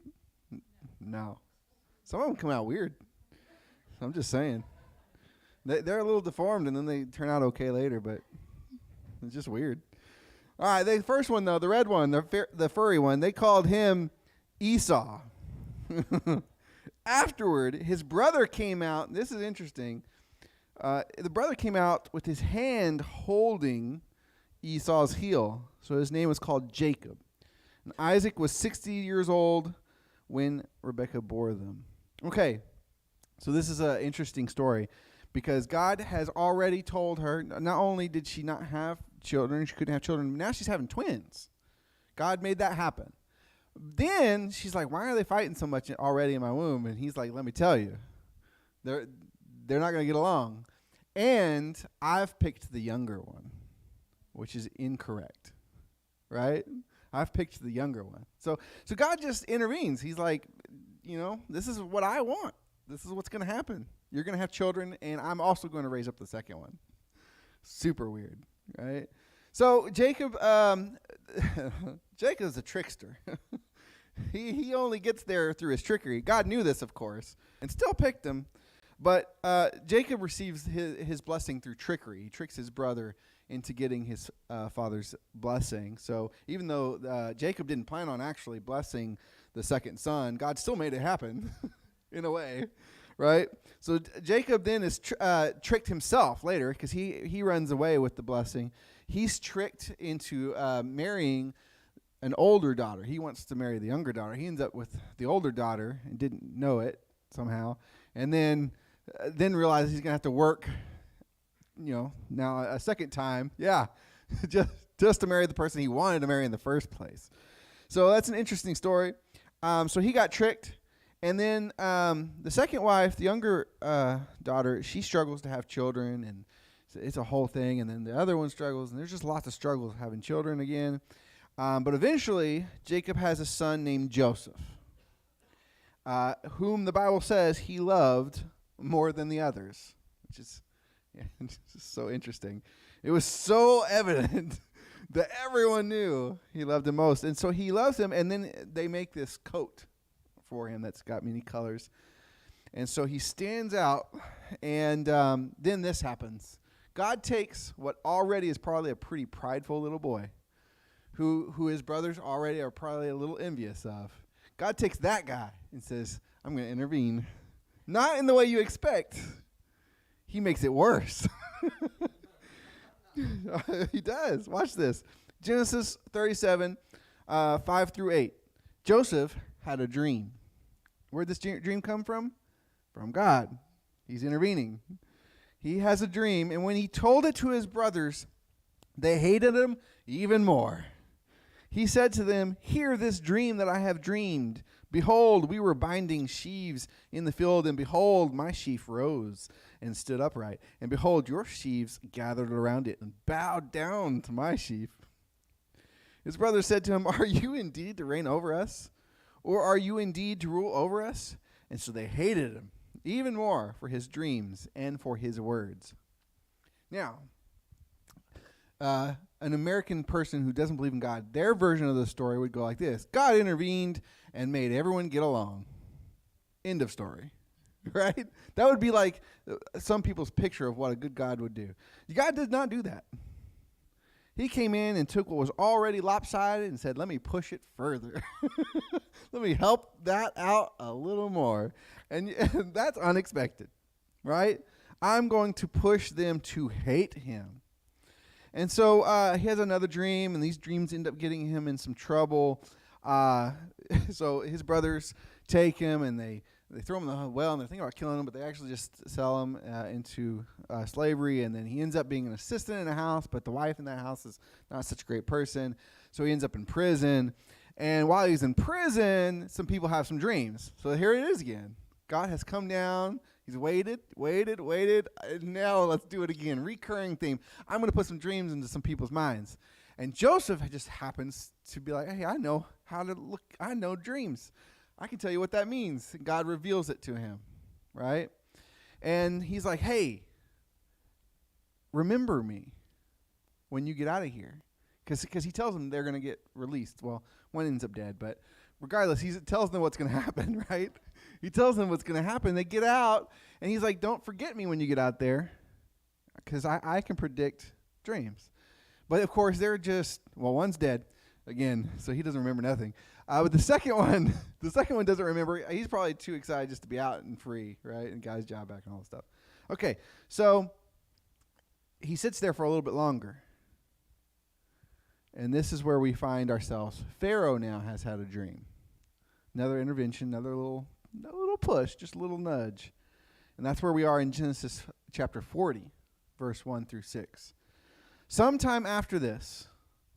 C: No. Some of them come out weird. I'm just saying. They're a little deformed, and then they turn out okay later, but it's just weird. All right, the first one, though, the red one, the furry one, they called him Esau. Afterward, his brother came out. This is interesting. The brother came out with his hand holding Esau's heel. So his name was called Jacob. And Isaac was 60 years old when Rebekah bore them. Okay, so this is an interesting story because God has already told her, not only did she not have children, she couldn't have children, but now she's having twins. God made that happen. Then she's like, why are they fighting so much already in my womb? And he's like, let me tell you, they're not going to get along. And I've picked the younger one, which is incorrect, right? I've picked the younger one. So God just intervenes. He's like, this is what I want. This is what's going to happen. You're going to have children, and I'm also going to raise up the second one. Super weird, right? So Jacob's a trickster. He only gets there through his trickery. God knew this, of course, and still picked him. But Jacob receives his blessing through trickery. He tricks his brother into getting his father's blessing. So even though Jacob didn't plan on actually blessing the second son, God still made it happen in a way, right? So Jacob then is tricked himself later because he runs away with the blessing. He's tricked into marrying an older daughter. He wants to marry the younger daughter. He ends up with the older daughter and didn't know it somehow. And then realizes he's going to have to work, now a second time. Yeah, just to marry the person he wanted to marry in the first place. So that's an interesting story. So he got tricked. And then the second wife, the younger daughter, she struggles to have children, and it's a whole thing. And then the other one struggles, and there's just lots of struggles having children again. But eventually, Jacob has a son named Joseph, whom the Bible says he loved more than the others, which is just so interesting. It was so evident that everyone knew he loved him most. And so he loves him, and then they make this coat for him that's got many colors. And so he stands out, and then this happens. God takes what already is probably a pretty prideful little boy, who his brothers already are probably a little envious of. God takes that guy and says, I'm going to intervene. Not in the way you expect. He makes it worse. He does. Watch this. Genesis 37, 5 through 8. Joseph had a dream. Where'd this dream come from? From God. He's intervening. He has a dream, and when he told it to his brothers, they hated him even more. He said to them, hear this dream that I have dreamed. Behold, we were binding sheaves in the field, and behold, my sheaf rose and stood upright. And behold, your sheaves gathered around it and bowed down to my sheaf. His brother said to him, are you indeed to reign over us? Or are you indeed to rule over us? And so they hated him even more for his dreams and for his words. Now, an American person who doesn't believe in God, their version of the story would go like this. God intervened and made everyone get along. End of story. Right? That would be like some people's picture of what a good God would do. God did not do that. He came in and took what was already lopsided and said, let me push it further. Let me help that out a little more. And that's unexpected, right? I'm going to push them to hate him. And so he has another dream, and these dreams end up getting him in some trouble. So his brothers take him, and they throw him in the well, and they're thinking about killing him, but they actually just sell him into slavery. And then he ends up being an assistant in a house, but the wife in that house is not such a great person. So he ends up in prison. And while he's in prison, some people have some dreams. So here it is again. God has come down. He's waited, and now let's do it again. Recurring theme. I'm going to put some dreams into some people's minds. And Joseph just happens to be like, hey, I know how to look. I know dreams. I can tell you what that means. And God reveals it to him, right? And he's like, hey, remember me when you get out of here. Because he tells them they're going to get released. Well, one ends up dead, but regardless, he tells them what's going to happen, right? He tells them what's going to happen. They get out, and he's like, don't forget me when you get out there, because I can predict dreams. But, of course, they're just, well, one's dead, again, so he doesn't remember nothing. But the second one doesn't remember. He's probably too excited just to be out and free, right, and got his job back and all that stuff. Okay, so he sits there for a little bit longer. And this is where we find ourselves. Pharaoh now has had a dream. Another intervention, another little push, just a little nudge. And that's where we are in Genesis chapter 40, verse 1 through 6. Sometime after this,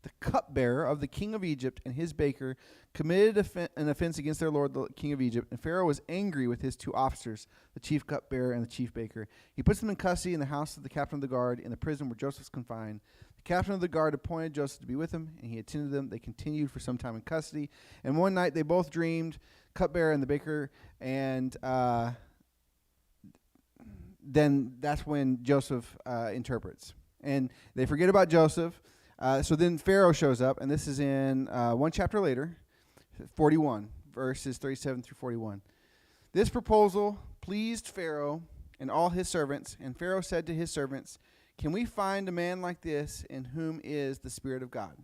C: the cupbearer of the king of Egypt and his baker committed an offense against their lord, the king of Egypt, and Pharaoh was angry with his two officers, the chief cupbearer and the chief baker. He puts them in custody in the house of the captain of the guard in the prison where Joseph's confined. The captain of the guard appointed Joseph to be with him, and he attended them. They continued for some time in custody. And one night they both dreamed, cupbearer and the baker, and then that's when Joseph interprets. And they forget about Joseph. So then Pharaoh shows up, and this is in one chapter later, 41, verses 37 through 41. This proposal pleased Pharaoh and all his servants, and Pharaoh said to his servants, can we find a man like this in whom is the Spirit of God?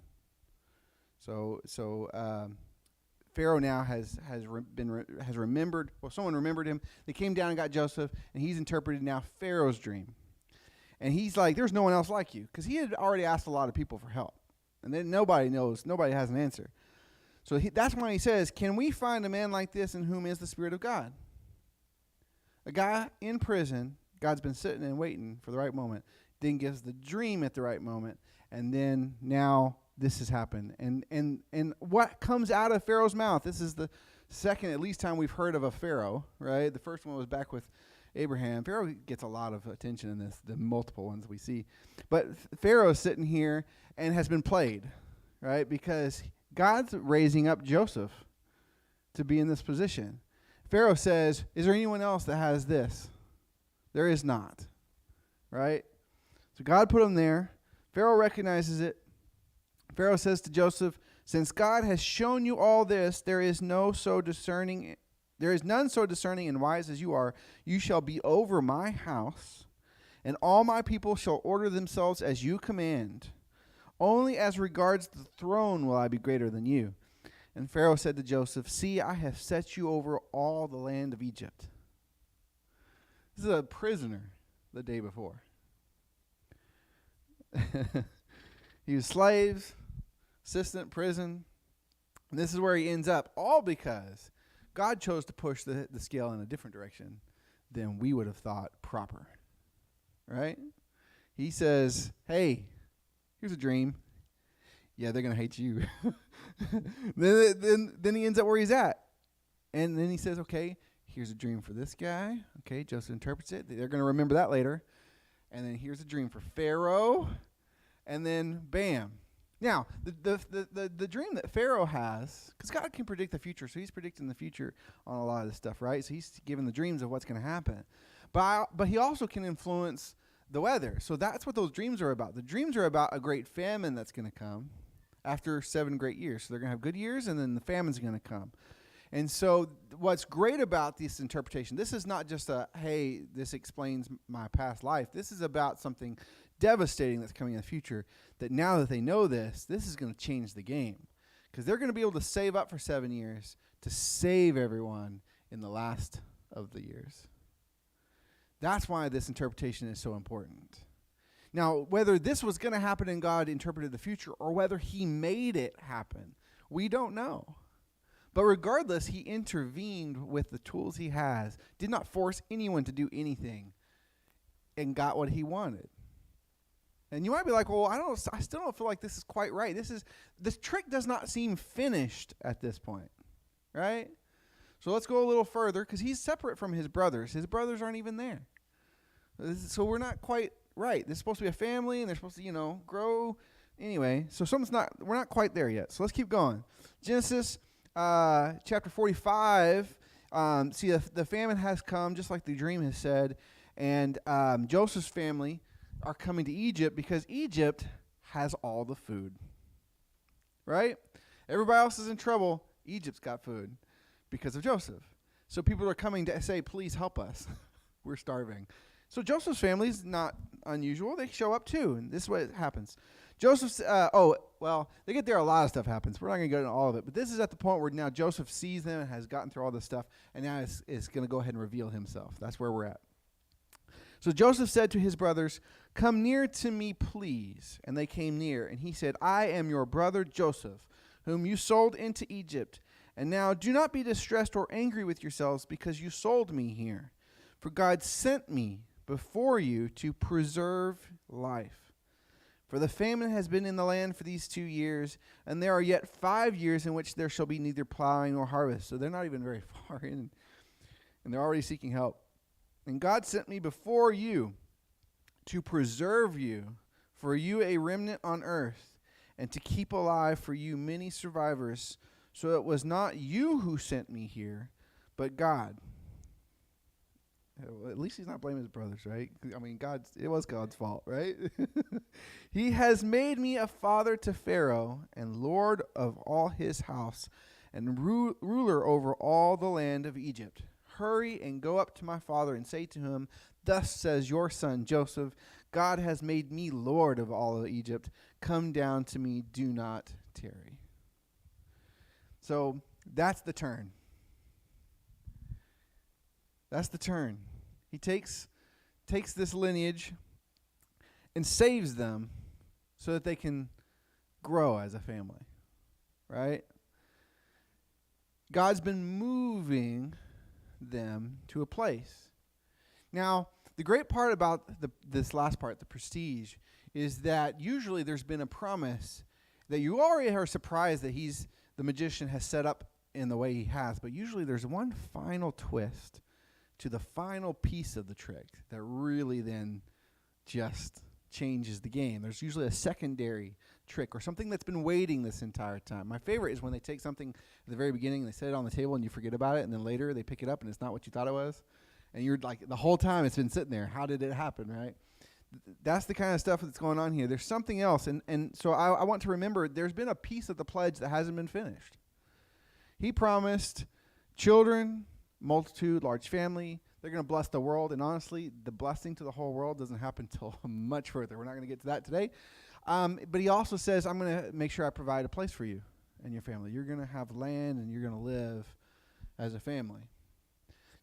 C: So Pharaoh now has remembered. Well, someone remembered him. They came down and got Joseph, and he's interpreted now Pharaoh's dream. And he's like, "There's no one else like you," because he had already asked a lot of people for help, and then nobody knows. Nobody has an answer. So that's why he says, "Can we find a man like this in whom is the Spirit of God?" A guy in prison. God's been sitting and waiting for the right moment. Then gives the dream at the right moment, and then now this has happened. And what comes out of Pharaoh's mouth? This is the second, at least, time we've heard of a Pharaoh, right? The first one was back with Abraham. Pharaoh gets a lot of attention in this, the multiple ones we see. But Pharaoh's sitting here and has been played, right? Because God's raising up Joseph to be in this position. Pharaoh says, "Is there anyone else that has this?" There is not, right? So God put him there. Pharaoh recognizes it. Pharaoh says to Joseph, "Since God has shown you all this, there is none so discerning and wise as you are. You shall be over my house, and all my people shall order themselves as you command. Only as regards the throne will I be greater than you." And Pharaoh said to Joseph, "See, I have set you over all the land of Egypt." This is a prisoner the day before. He was slaves, assistant, prison. And this is where he ends up, all because God chose to push the scale in a different direction than we would have thought proper. Right? He says, "Hey, here's a dream." Yeah, they're going to hate you. Then he ends up where he's at. And then he says, "Okay, here's a dream for this guy." Okay, Joseph interprets it. They're going to remember that later. And then here's a dream for Pharaoh. And then, bam. Now, the dream that Pharaoh has, because God can predict the future, so he's predicting the future on a lot of this stuff, right? So he's given the dreams of what's going to happen. But he also can influence the weather. So that's what those dreams are about. The dreams are about a great famine that's going to come after 7 great years. So they're going to have good years, and then the famine's going to come. And so what's great about this interpretation, this is not just hey, this explains my past life. This is about something devastating that's coming in the future, that now that they know this is going to change the game. Because they're going to be able to save up for 7 years to save everyone in the last of the years. That's why this interpretation is so important. Now, whether this was going to happen and God interpreted the future, or whether he made it happen, we don't know. But regardless, he intervened with the tools he has, did not force anyone to do anything, and got what he wanted. And you might be like, "Well, I still don't feel like this is quite right. This trick does not seem finished at this point," right? So let's go a little further, because he's separate from his brothers. His brothers aren't even there. So we're not quite right. This is supposed to be a family, and they're supposed to, grow. Anyway, so we're not quite there yet. So let's keep going. Genesis chapter 45. See, the famine has come, just like the dream has said, and Joseph's family are coming to Egypt because Egypt has all the food. Right? Everybody else is in trouble. Egypt's got food because of Joseph. So people are coming to say, please help us. We're starving. So Joseph's family is not unusual. They show up too, and this is what happens. Joseph's, they get there, a lot of stuff happens. We're not going to go into all of it, but this is at the point where now Joseph sees them and has gotten through all this stuff, and now is going to go ahead and reveal himself. That's where we're at. So Joseph said to his brothers, come near to me, please. And they came near, and he said, I am your brother Joseph, whom you sold into Egypt. And now do not be distressed or angry with yourselves because you sold me here. For God sent me before you to preserve life. For the famine has been in the land for these 2 years, and there are yet 5 years in which there shall be neither plowing nor harvest. So they're not even very far in, and they're already seeking help. And God sent me before you to preserve you, for you a remnant on earth, and to keep alive for you many survivors. So it was not you who sent me here, but God. At least he's not blaming his brothers, right? I mean, it was God's fault, right? He has made me a father to Pharaoh and lord of all his house and ruler over all the land of Egypt. Hurry and go up to my father and say to him, thus says your son Joseph, God has made me lord of all of Egypt. Come down to me, do not tarry. So that's the turn. That's the turn. He takes this lineage and saves them so that they can grow as a family, right? God's been moving them to a place. Now, the great part about this last part, the prestige, is that usually there's been a promise that you already are surprised that the magician has set up in the way he has, but usually there's one final twist to the final piece of the trick that really then just changes the game. There's usually a secondary trick or something that's been waiting this entire time. My favorite is when they take something at the very beginning and they set it on the table and you forget about it, and then later they pick it up and it's not what you thought it was. And you're like, the whole time it's been sitting there. How did it happen, right? That's the kind of stuff that's going on here. There's something else. And so I want to remember there's been a piece of the pledge that hasn't been finished. He promised children, multitude, large family. They're going to bless the world. And honestly, the blessing to the whole world doesn't happen until much further. We're not going to get to that today. But he also says, I'm going to make sure I provide a place for you and your family. You're going to have land and you're going to live as a family.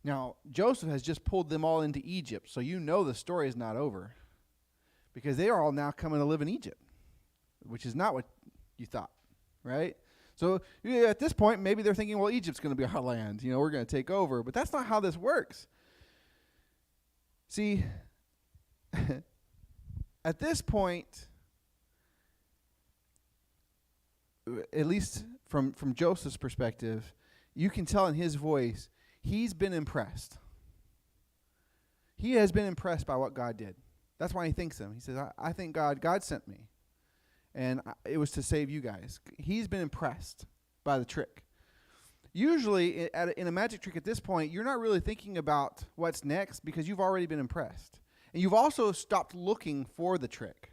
C: Now, Joseph has just pulled them all into Egypt. So you know the story is not over, because they are all now coming to live in Egypt, which is not what you thought, right? So at this point, maybe they're thinking, well, Egypt's going to be our land. We're going to take over. But that's not how this works. See, at this point, at least from Joseph's perspective, you can tell in his voice, he's been impressed. He has been impressed by what God did. That's why he thanks him. He says, I thank God sent me. And it was to save you guys. He's been impressed by the trick. Usually, in a magic trick at this point, you're not really thinking about what's next because you've already been impressed. And you've also stopped looking for the trick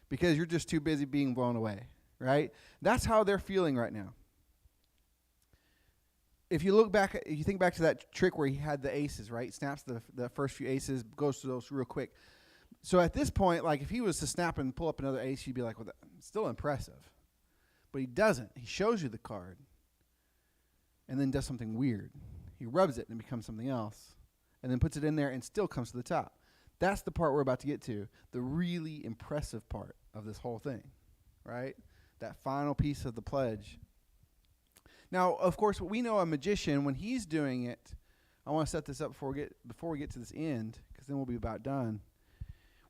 C: because you're just too busy being blown away, right? That's how they're feeling right now. If you think back to that trick where he had the aces, right? Snaps the first few aces, goes through those real quick. So at this point, like if he was to snap and pull up another ace, you'd be like, well, that's still impressive. But he doesn't. He shows you the card and then does something weird. He rubs it and it becomes something else and then puts it in there and still comes to the top. That's the part we're about to get to, the really impressive part of this whole thing, right? That final piece of the pledge. Now, of course, we know a magician, when he's doing it, I want to set this up before we get to this end, because then we'll be about done.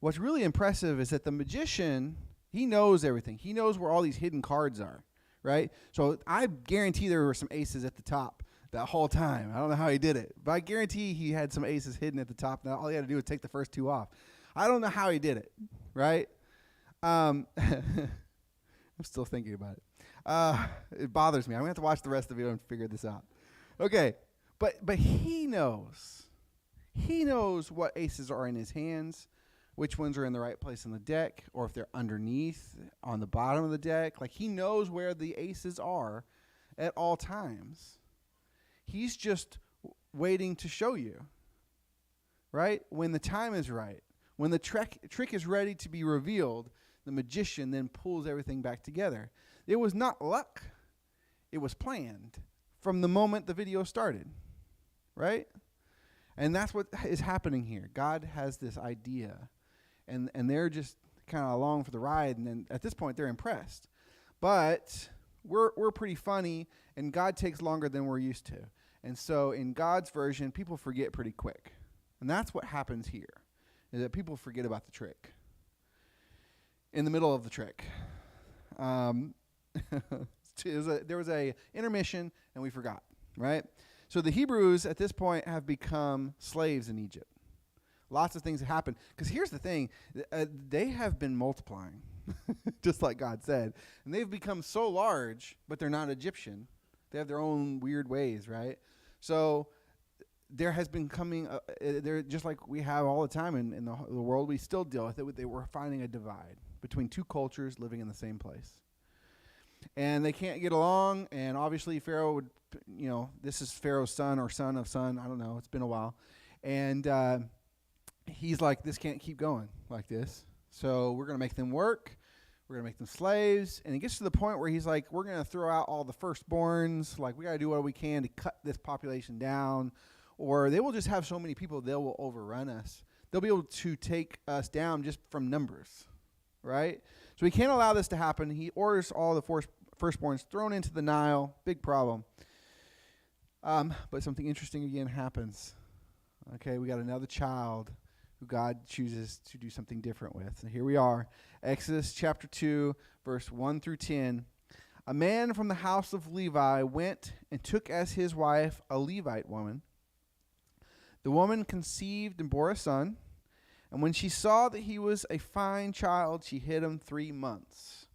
C: What's really impressive is that the magician, he knows everything. He knows where all these hidden cards are, right? So I guarantee there were some aces at the top that whole time. I don't know how he did it, but I guarantee he had some aces hidden at the top. Now all he had to do was take the first 2 off. I don't know how he did it, right? I'm still thinking about it. It bothers me. I'm going to have to watch the rest of the video and figure this out. Okay, but he knows. He knows what aces are in his hands, which ones are in the right place in the deck, or if they're underneath on the bottom of the deck. Like, he knows where the aces are at all times. He's just waiting to show you, right? When the time is right, when the trick is ready to be revealed, the magician then pulls everything back together. It was not luck. It was planned from the moment the video started, right? And that's what is happening here. God has this idea, and they're just kind of along for the ride, and then at this point they're impressed. But we're pretty funny, and God takes longer than we're used to. And so in God's version, people forget pretty quick. And that's what happens here, is that people forget about the trick. In the middle of the trick. There was a intermission, and we forgot, right? So the Hebrews at this point have become slaves in Egypt. Lots of things have happened. Because here's the thing. They have been multiplying, just like God said. And they've become so large, but they're not Egyptian. They have their own weird ways, right? So there has been coming, they're just like we have all the time in the world we still deal with it. They were finding a divide between two cultures living in the same place. And they can't get along, and obviously Pharaoh would, this is Pharaoh's son or son of son, I don't know, it's been a while. And he's like, this can't keep going like this. So we're going to make them work. We're going to make them slaves. And it gets to the point where he's like, we're going to throw out all the firstborns. Like, we got to do what we can to cut this population down. Or they will just have so many people, they will overrun us. They'll be able to take us down just from numbers, right? So we can't allow this to happen. He orders all the firstborns thrown into the Nile. Big problem. But something interesting again happens. Okay, we got another child who God chooses to do something different with. And here we are, Exodus chapter 2, verse 1 through 10. A man from the house of Levi went and took as his wife a Levite woman. The woman conceived and bore a son. And when she saw that he was a fine child, she hid him 3 months.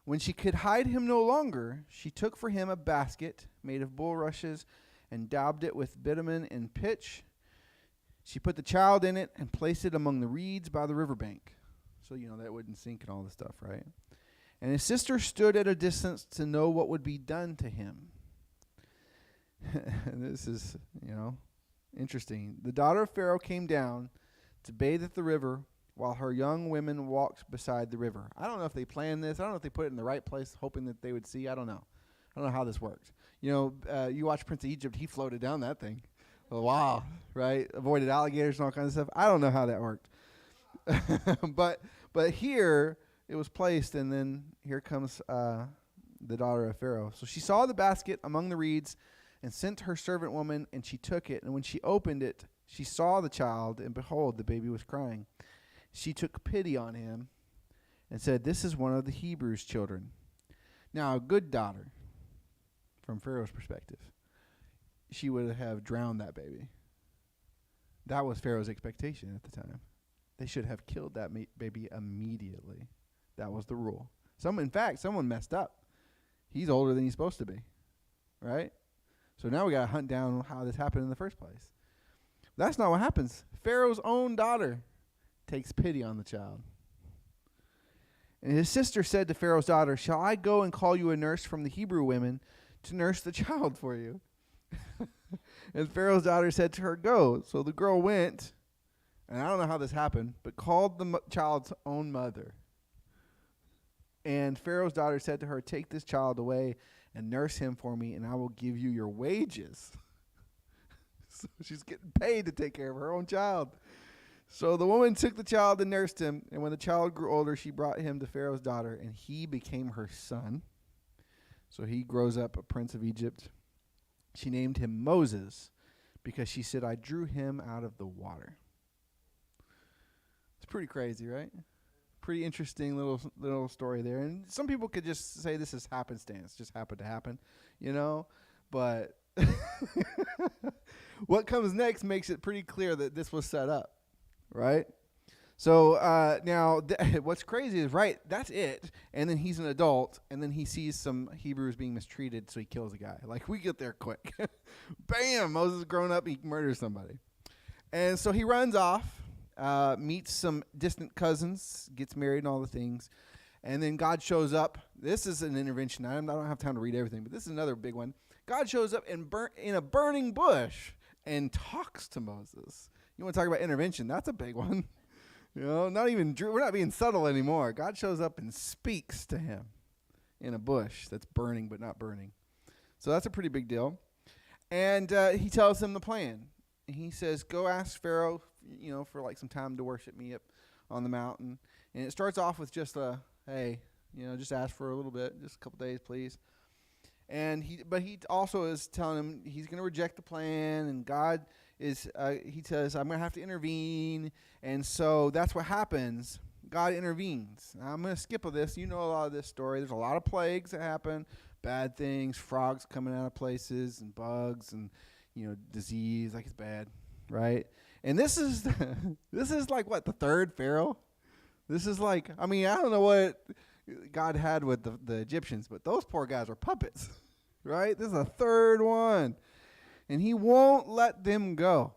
C: When she could hide him no longer, she took for him a basket made of bulrushes and daubed it with bitumen and pitch. She put the child in it and placed it among the reeds by the riverbank. So, that wouldn't sink and all this stuff, right? And his sister stood at a distance to know what would be done to him. This is, interesting. The daughter of Pharaoh came down to bathe at the river while her young women walked beside the river. I don't know if they planned this. I don't know if they put it in the right place hoping that they would see. I don't know. I don't know how this worked. You watch Prince of Egypt, he floated down that thing. Oh, wow, right? Avoided alligators and all kinds of stuff. I don't know how that worked. But here it was placed, and then here comes the daughter of Pharaoh. So she saw the basket among the reeds and sent her servant woman, and she took it. And when she opened it, she saw the child, and behold, the baby was crying. She took pity on him and said, "This is one of the Hebrews' children." Now, a good daughter, from Pharaoh's perspective, she would have drowned that baby. That was Pharaoh's expectation at the time. They should have killed that baby immediately. That was the rule. In fact, someone messed up. He's older than he's supposed to be, right? So now we got to hunt down how this happened in the first place. That's not what happens. Pharaoh's own daughter takes pity on the child. And his sister said to Pharaoh's daughter, "Shall I go and call you a nurse from the Hebrew women to nurse the child for you?" And Pharaoh's daughter said to her, "Go." So the girl went, and I don't know how this happened, but called the child's own mother. And Pharaoh's daughter said to her, "Take this child away and nurse him for me, and I will give you your wages." So she's getting paid to take care of her own child. So the woman took the child and nursed him, and when the child grew older, she brought him to Pharaoh's daughter, and he became her son. So he grows up a prince of Egypt. She named him Moses because she said, "I drew him out of the water." It's pretty crazy, right? Pretty interesting little story there. And some people could just say this is happenstance, just happened to happen, But What comes next makes it pretty clear that this was set up, right? So now what's crazy is, right, that's it. And then he's an adult, and then he sees some Hebrews being mistreated, so he kills a guy. Like, we get there quick. Bam! Moses is grown up, he murders somebody. And so he runs off, meets some distant cousins, gets married and all the things. And then God shows up. This is an intervention. I don't have time to read everything, but this is another big one. God shows up in a burning bush and talks to Moses. You want to talk about intervention? That's a big one. You know, we're not being subtle anymore. God shows up and speaks to him in a bush that's burning but not burning. So that's a pretty big deal. And he tells him the plan. He says, go ask Pharaoh, for like some time to worship me up on the mountain. And it starts off with just hey, just ask for a little bit, just a couple days, please. And he also is telling him he's going to reject the plan, and God is, he says, I'm going to have to intervene. And so that's what happens. God intervenes. Now, I'm going to skip this. You know a lot of this story. There's a lot of plagues that happen, bad things, frogs coming out of places, and bugs, and, disease, like it's bad, right? And this is like, what, the third Pharaoh? This is like, I don't know what God had with the Egyptians, but those poor guys are puppets, right? This is the third one. And he won't let them go.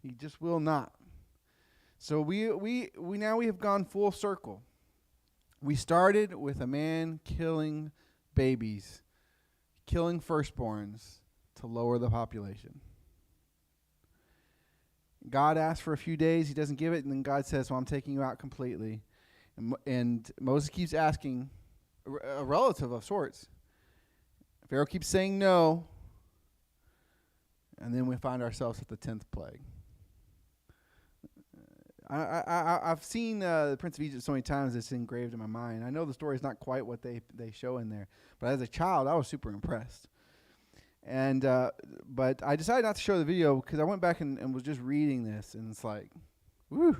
C: He just will not. So we now have gone full circle. We started with a man killing babies, killing firstborns to lower the population. God asks for a few days, he doesn't give it, and then God says, well, I'm taking you out completely. And Moses keeps asking, a relative of sorts. Pharaoh keeps saying no, and then we find ourselves at the 10th plague. I've seen the Prince of Egypt so many times it's engraved in my mind. I know the story is not quite what they show in there, but as a child, I was super impressed. And but I decided not to show the video because I went back and was just reading this, and it's like, woo.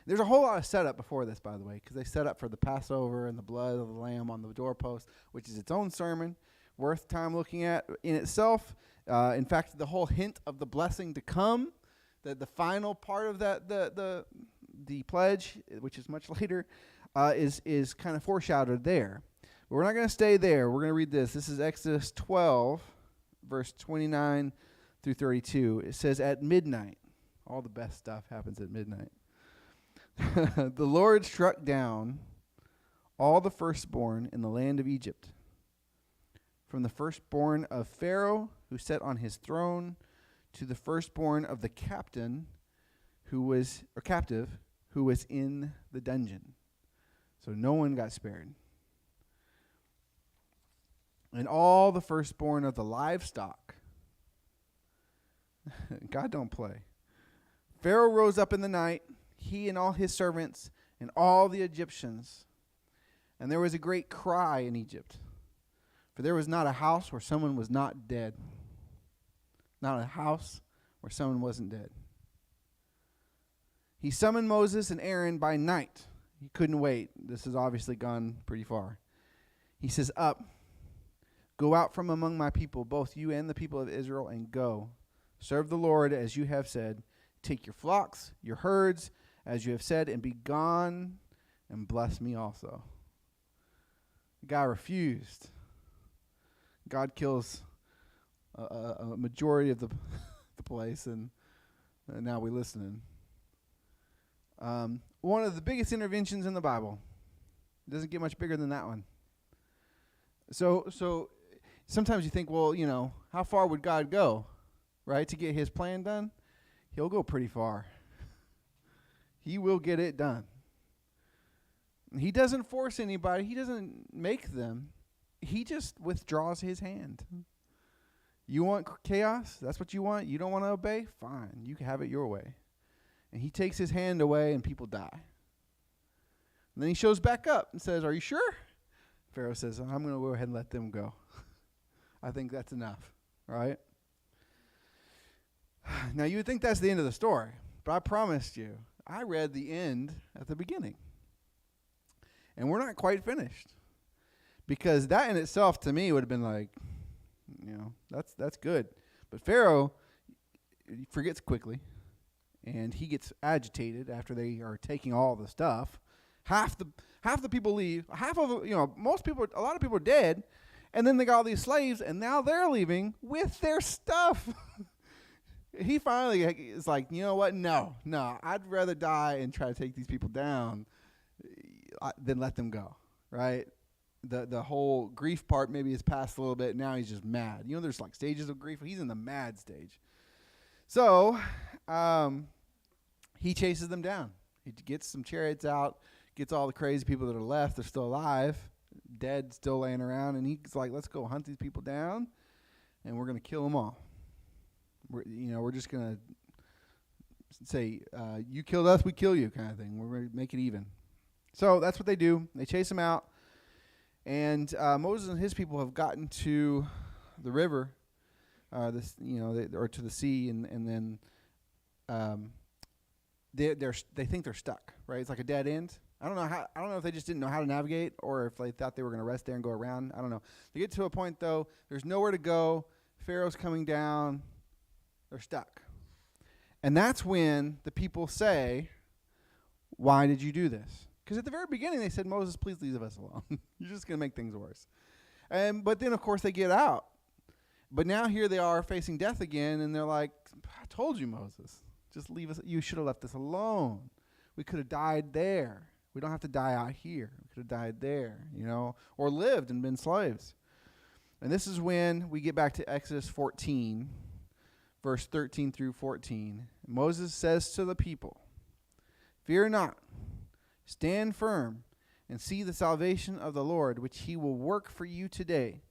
C: There's a whole lot of setup before this, by the way, because they set up for the Passover and the blood of the lamb on the doorpost, which is its own sermon, worth time looking at in itself. In fact, the whole hint of the blessing to come, the final part of that, the pledge, which is much later, is kind of foreshadowed there. But we're not going to stay there. We're going to read this. This is Exodus 12, verse 29 through 32. It says, at midnight, all the best stuff happens at midnight. The Lord struck down all the firstborn in the land of Egypt, from the firstborn of Pharaoh who sat on his throne to the firstborn of the captive who was in the dungeon. So no one got spared. And all the firstborn of the livestock. God don't play. Pharaoh rose up in the night, he and all his servants and all the Egyptians. And there was a great cry in Egypt, for there was not a house where someone was not dead. Not a house where someone wasn't dead. He summoned Moses and Aaron by night. He couldn't wait. This has obviously gone pretty far. He says, up, go out from among my people, both you and the people of Israel, and go. Serve the Lord as you have said. Take your flocks, your herds, as you have said, and be gone, and bless me also. The guy refused. God kills a majority of the place, and now we're listening. One of the biggest interventions in the Bible. It doesn't get much bigger than that one. So sometimes you think, well, how far would God go, right, to get his plan done? He'll go pretty far. He will get it done. He doesn't force anybody. He doesn't make them. He just withdraws his hand. You want chaos? That's what you want? You don't want to obey? Fine. You can have it your way. And he takes his hand away and people die. And then he shows back up and says, are you sure? Pharaoh says, I'm going to go ahead and let them go. I think that's enough, right? Now, you would think that's the end of the story, but I promised you, I read the end at the beginning. And we're not quite finished. Because that in itself, to me, would have been like, That's good. But Pharaoh forgets quickly, and he gets agitated after they are taking all the stuff. Half the people leave. Half of most people, a lot of people are dead, and then they got all these slaves, and now they're leaving with their stuff. He finally is like, you know what? No, I'd rather die and try to take these people down than let them go. Right? The whole grief part maybe is past a little bit. Now he's just mad. There's like stages of grief. He's in the mad stage. So he chases them down. He gets some chariots out, gets all the crazy people that are left. They're still alive, dead, still laying around. And he's like, let's go hunt these people down, and we're going to kill them all. We're just going to say, you killed us, we kill you kind of thing. We're going to make it even. So that's what they do. They chase them out. And Moses and his people have gotten to the river, or to the sea, and then they think they're stuck. Right? It's like a dead end. I don't know if they just didn't know how to navigate, or if they thought they were going to rest there and go around. I don't know. They get to a point though. There's nowhere to go. Pharaoh's coming down. They're stuck. And that's when the people say, "Why did you do this?" Because at the very beginning they said, "Moses, please leave us alone. You're just going to make things worse." But then, of course, they get out. But now here they are facing death again, and they're like, "I told you, Moses. Just leave us. You should have left us alone. We could have died there. We don't have to die out here. We could have died there, or lived and been slaves." And this is when we get back to Exodus 14, verse 13 through 14. Moses says to the people, "Fear not. Stand firm and see the salvation of the Lord, which he will work for you today.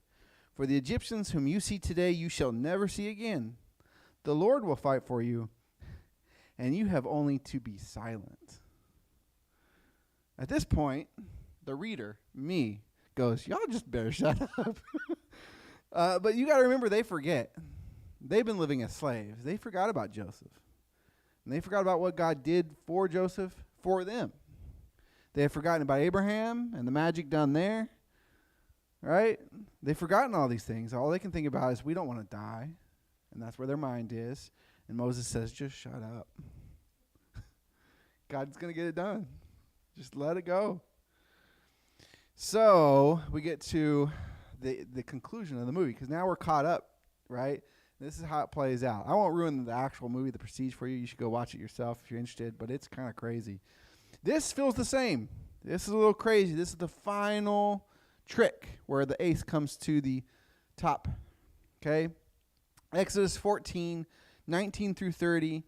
C: For the Egyptians whom you see today, you shall never see again. The Lord will fight for you, and you have only to be silent." At this point, the reader, me, goes, "Y'all just better shut up." But you got to remember, they forget. They've been living as slaves. They forgot about Joseph. And they forgot about what God did for Joseph for them. They have forgotten about Abraham and the magic done there, right? They've forgotten all these things. All they can think about is, we don't want to die. And that's where their mind is. And Moses says, just shut up. God's going to get it done. Just let it go. So we get to the conclusion of the movie, because now we're caught up, right? This is how it plays out. I won't ruin the actual movie, The Prestige, for you. You should go watch it yourself if you're interested, but it's kind of crazy. This feels the same. This is a little crazy. This is the final trick where the ace comes to the top. Okay? Exodus 14, 19 through 30.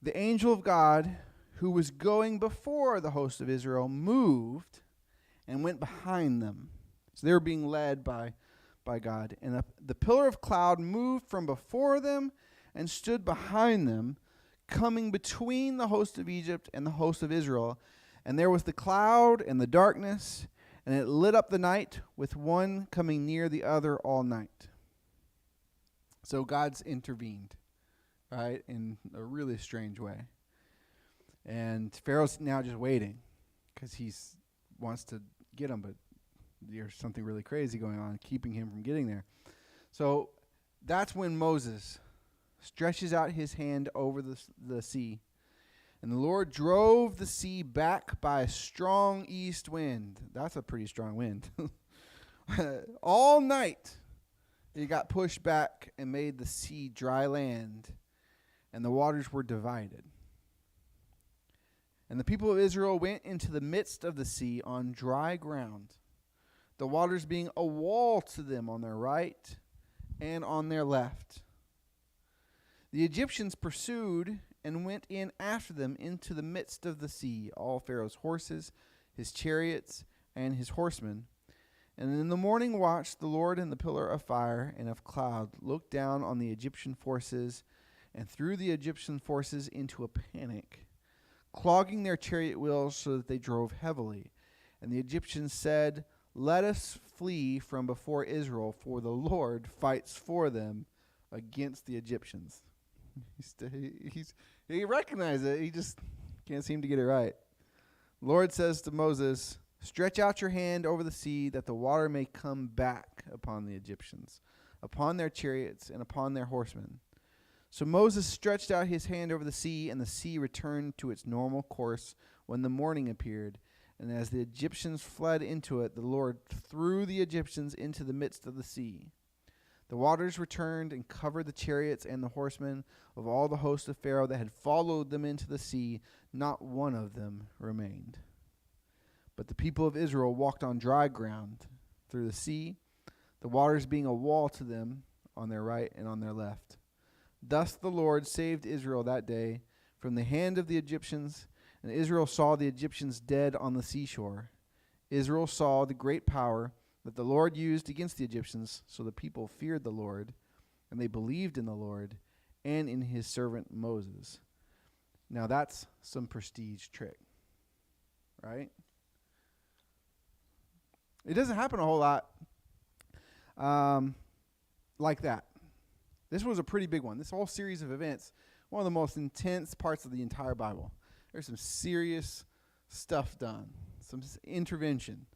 C: The angel of God, who was going before the host of Israel, moved and went behind them. So they were being led by God. And the pillar of cloud moved from before them and stood behind them, coming between the host of Egypt and the host of Israel. And there was the cloud and the darkness, and it lit up the night, with one coming near the other all night. So God's intervened, right, in a really strange way. And Pharaoh's now just waiting, because he wants to get him, but there's something really crazy going on, keeping him from getting there. So that's when Moses stretches out his hand over the sea. And the Lord drove the sea back by a strong east wind. That's a pretty strong wind. All night it got pushed back and made the sea dry land, and the waters were divided. And the people of Israel went into the midst of the sea on dry ground, the waters being a wall to them on their right and on their left. The Egyptians pursued and went in after them into the midst of the sea, all Pharaoh's horses, his chariots, and his horsemen. And in the morning watch, the Lord in the pillar of fire and of cloud looked down on the Egyptian forces and threw the Egyptian forces into a panic, clogging their chariot wheels so that they drove heavily. And the Egyptians said, "Let us flee from before Israel, for the Lord fights for them against the Egyptians." He recognized it. He just can't seem to get it right. The Lord says to Moses, "Stretch out your hand over the sea, that the water may come back upon the Egyptians, upon their chariots and upon their horsemen. So Moses stretched out his hand over the sea, and the sea returned to its normal course when the morning appeared. And as the Egyptians fled into it, the Lord threw the Egyptians into the midst of the sea. The waters returned and covered the chariots and the horsemen of all the host of Pharaoh that had followed them into the sea. Not one of them remained. But the people of Israel walked on dry ground through the sea, the waters being a wall to them on their right and on their left. Thus the Lord saved Israel that day from the hand of the Egyptians, and Israel saw the Egyptians dead on the seashore. Israel saw the great power that the Lord used against the Egyptians, so the people feared the Lord, and they believed in the Lord and in his servant Moses. Now that's some prestige trick, right? It doesn't happen a whole lot like that. This was a pretty big one. This whole series of events, one of the most intense parts of the entire Bible. There's some serious stuff done, some intervention.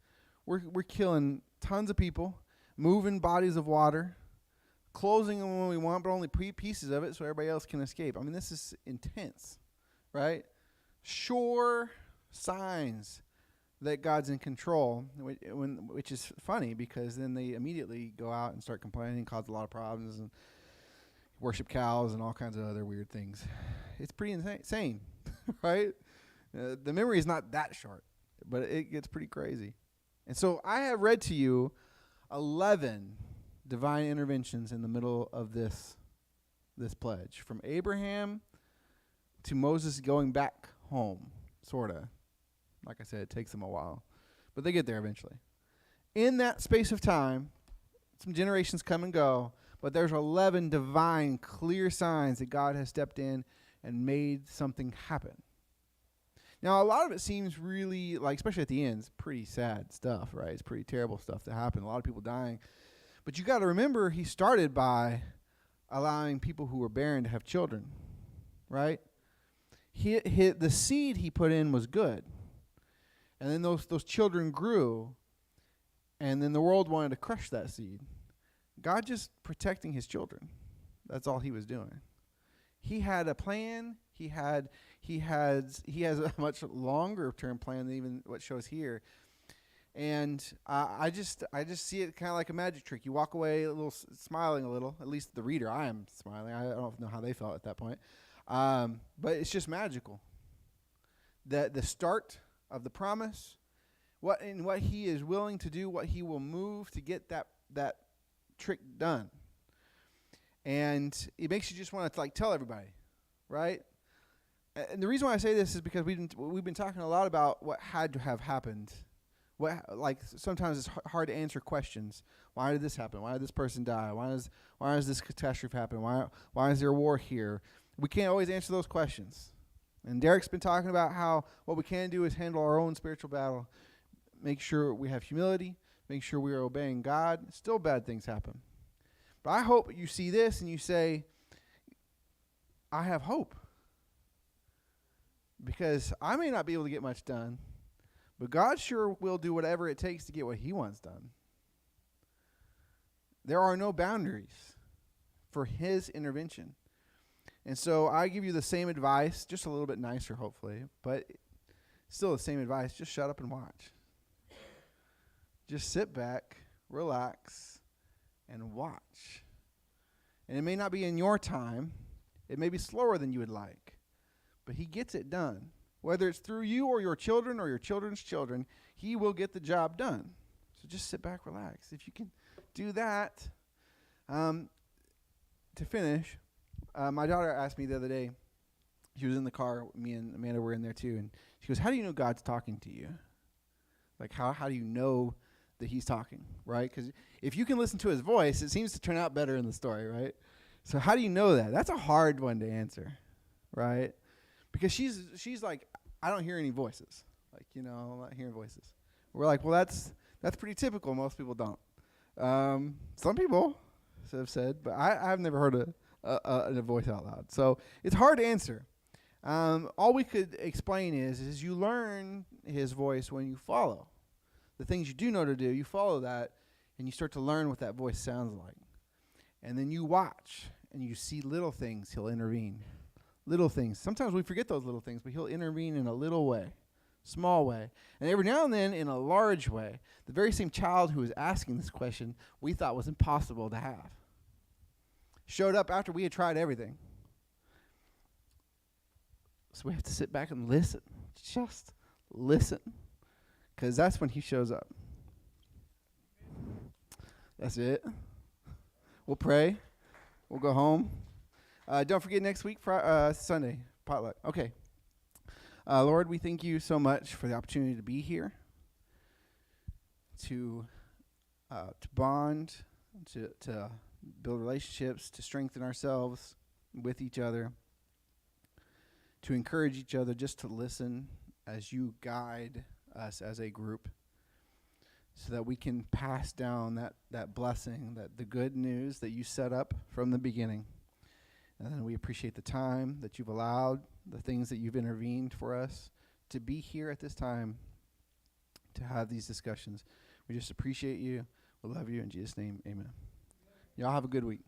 C: We're killing tons of people, moving bodies of water, closing them when we want, but only pieces of it so everybody else can escape. I mean, this is intense, right? Sure signs that God's in control, which is funny because then they immediately go out and start complaining, cause a lot of problems, and worship cows and all kinds of other weird things. It's pretty insane, right? The memory is not that short, but it gets pretty crazy. And so I have read to you 11 divine interventions in the middle of this pledge, from Abraham to Moses going back home, sort of. Like I said, it takes them a while, but they get there eventually. In that space of time, some generations come and go, but there's 11 divine, clear signs that God has stepped in and made something happen. Now, a lot of it seems really, like, especially at the end, it's pretty sad stuff, right? It's pretty terrible stuff that happened. A lot of people dying. But you got to remember, he started by allowing people who were barren to have children, right? The seed he put in was good. And then those children grew, and then the world wanted to crush that seed. God just protecting his children. That's all he was doing. He had a plan. He has a much longer term plan than even what shows here. And I just see it kind of like a magic trick. You walk away a little smiling a little. At least the reader, I am smiling. I don't know how they felt at that point. But it's just magical. The start of the promise, what he is willing to do, what he will move to get that trick done. And it makes you just want to tell everybody, right? And the reason why I say this is because we've been talking a lot about what had to have happened. Sometimes it's hard to answer questions. Why did this happen? Why did this person die? Why does this catastrophe happen? Why is there a war here? We can't always answer those questions. And Derek's been talking about how what we can do is handle our own spiritual battle, make sure we have humility, make sure we are obeying God. Still bad things happen. But I hope you see this and you say, I have hope. Because I may not be able to get much done, but God sure will do whatever it takes to get what he wants done. There are no boundaries for his intervention. And so I give you the same advice, just a little bit nicer, hopefully, but still the same advice. Just shut up and watch. Just sit back, relax, and watch. And it may not be in your time. It may be slower than you would like, but he gets it done. Whether it's through you or your children or your children's children, he will get the job done. So just sit back, relax. If you can do that, to finish, my daughter asked me the other day, she was in the car, me and Amanda were in there too, and she goes, how do you know God's talking to you? Like, how do you know that he's talking, right? Because if you can listen to his voice, it seems to turn out better in the story, right? So how do you know that? That's a hard one to answer, right? Because she's like, I don't hear any voices. Like, I'm not hearing voices. We're like, well, that's pretty typical. Most people don't. Some people have said, but I've never heard a voice out loud. So it's hard to answer. All we could explain is you learn his voice when you follow. The things you do know to do, you follow that, and you start to learn what that voice sounds like. And then you watch and you see little things, he'll intervene. Little things. Sometimes we forget those little things, but he'll intervene in a little way, small way. And every now and then in a large way. The very same child who was asking this question we thought was impossible to have showed up after we had tried everything. So we have to sit back and listen. Just listen. Because that's when he shows up. That's it. We'll pray. We'll go home. Don't forget next week, Sunday, potluck. Okay. Lord, we thank you so much for the opportunity to be here, to bond, to build relationships, to strengthen ourselves with each other, to encourage each other, just to listen as you guide us as a group, so that we can pass down that blessing, that the good news that you set up from the beginning. And then we appreciate the time that you've allowed, the things that you've intervened for us to be here at this time, to have these discussions. We just appreciate you. We love you. In Jesus' name, amen. Y'all have a good week.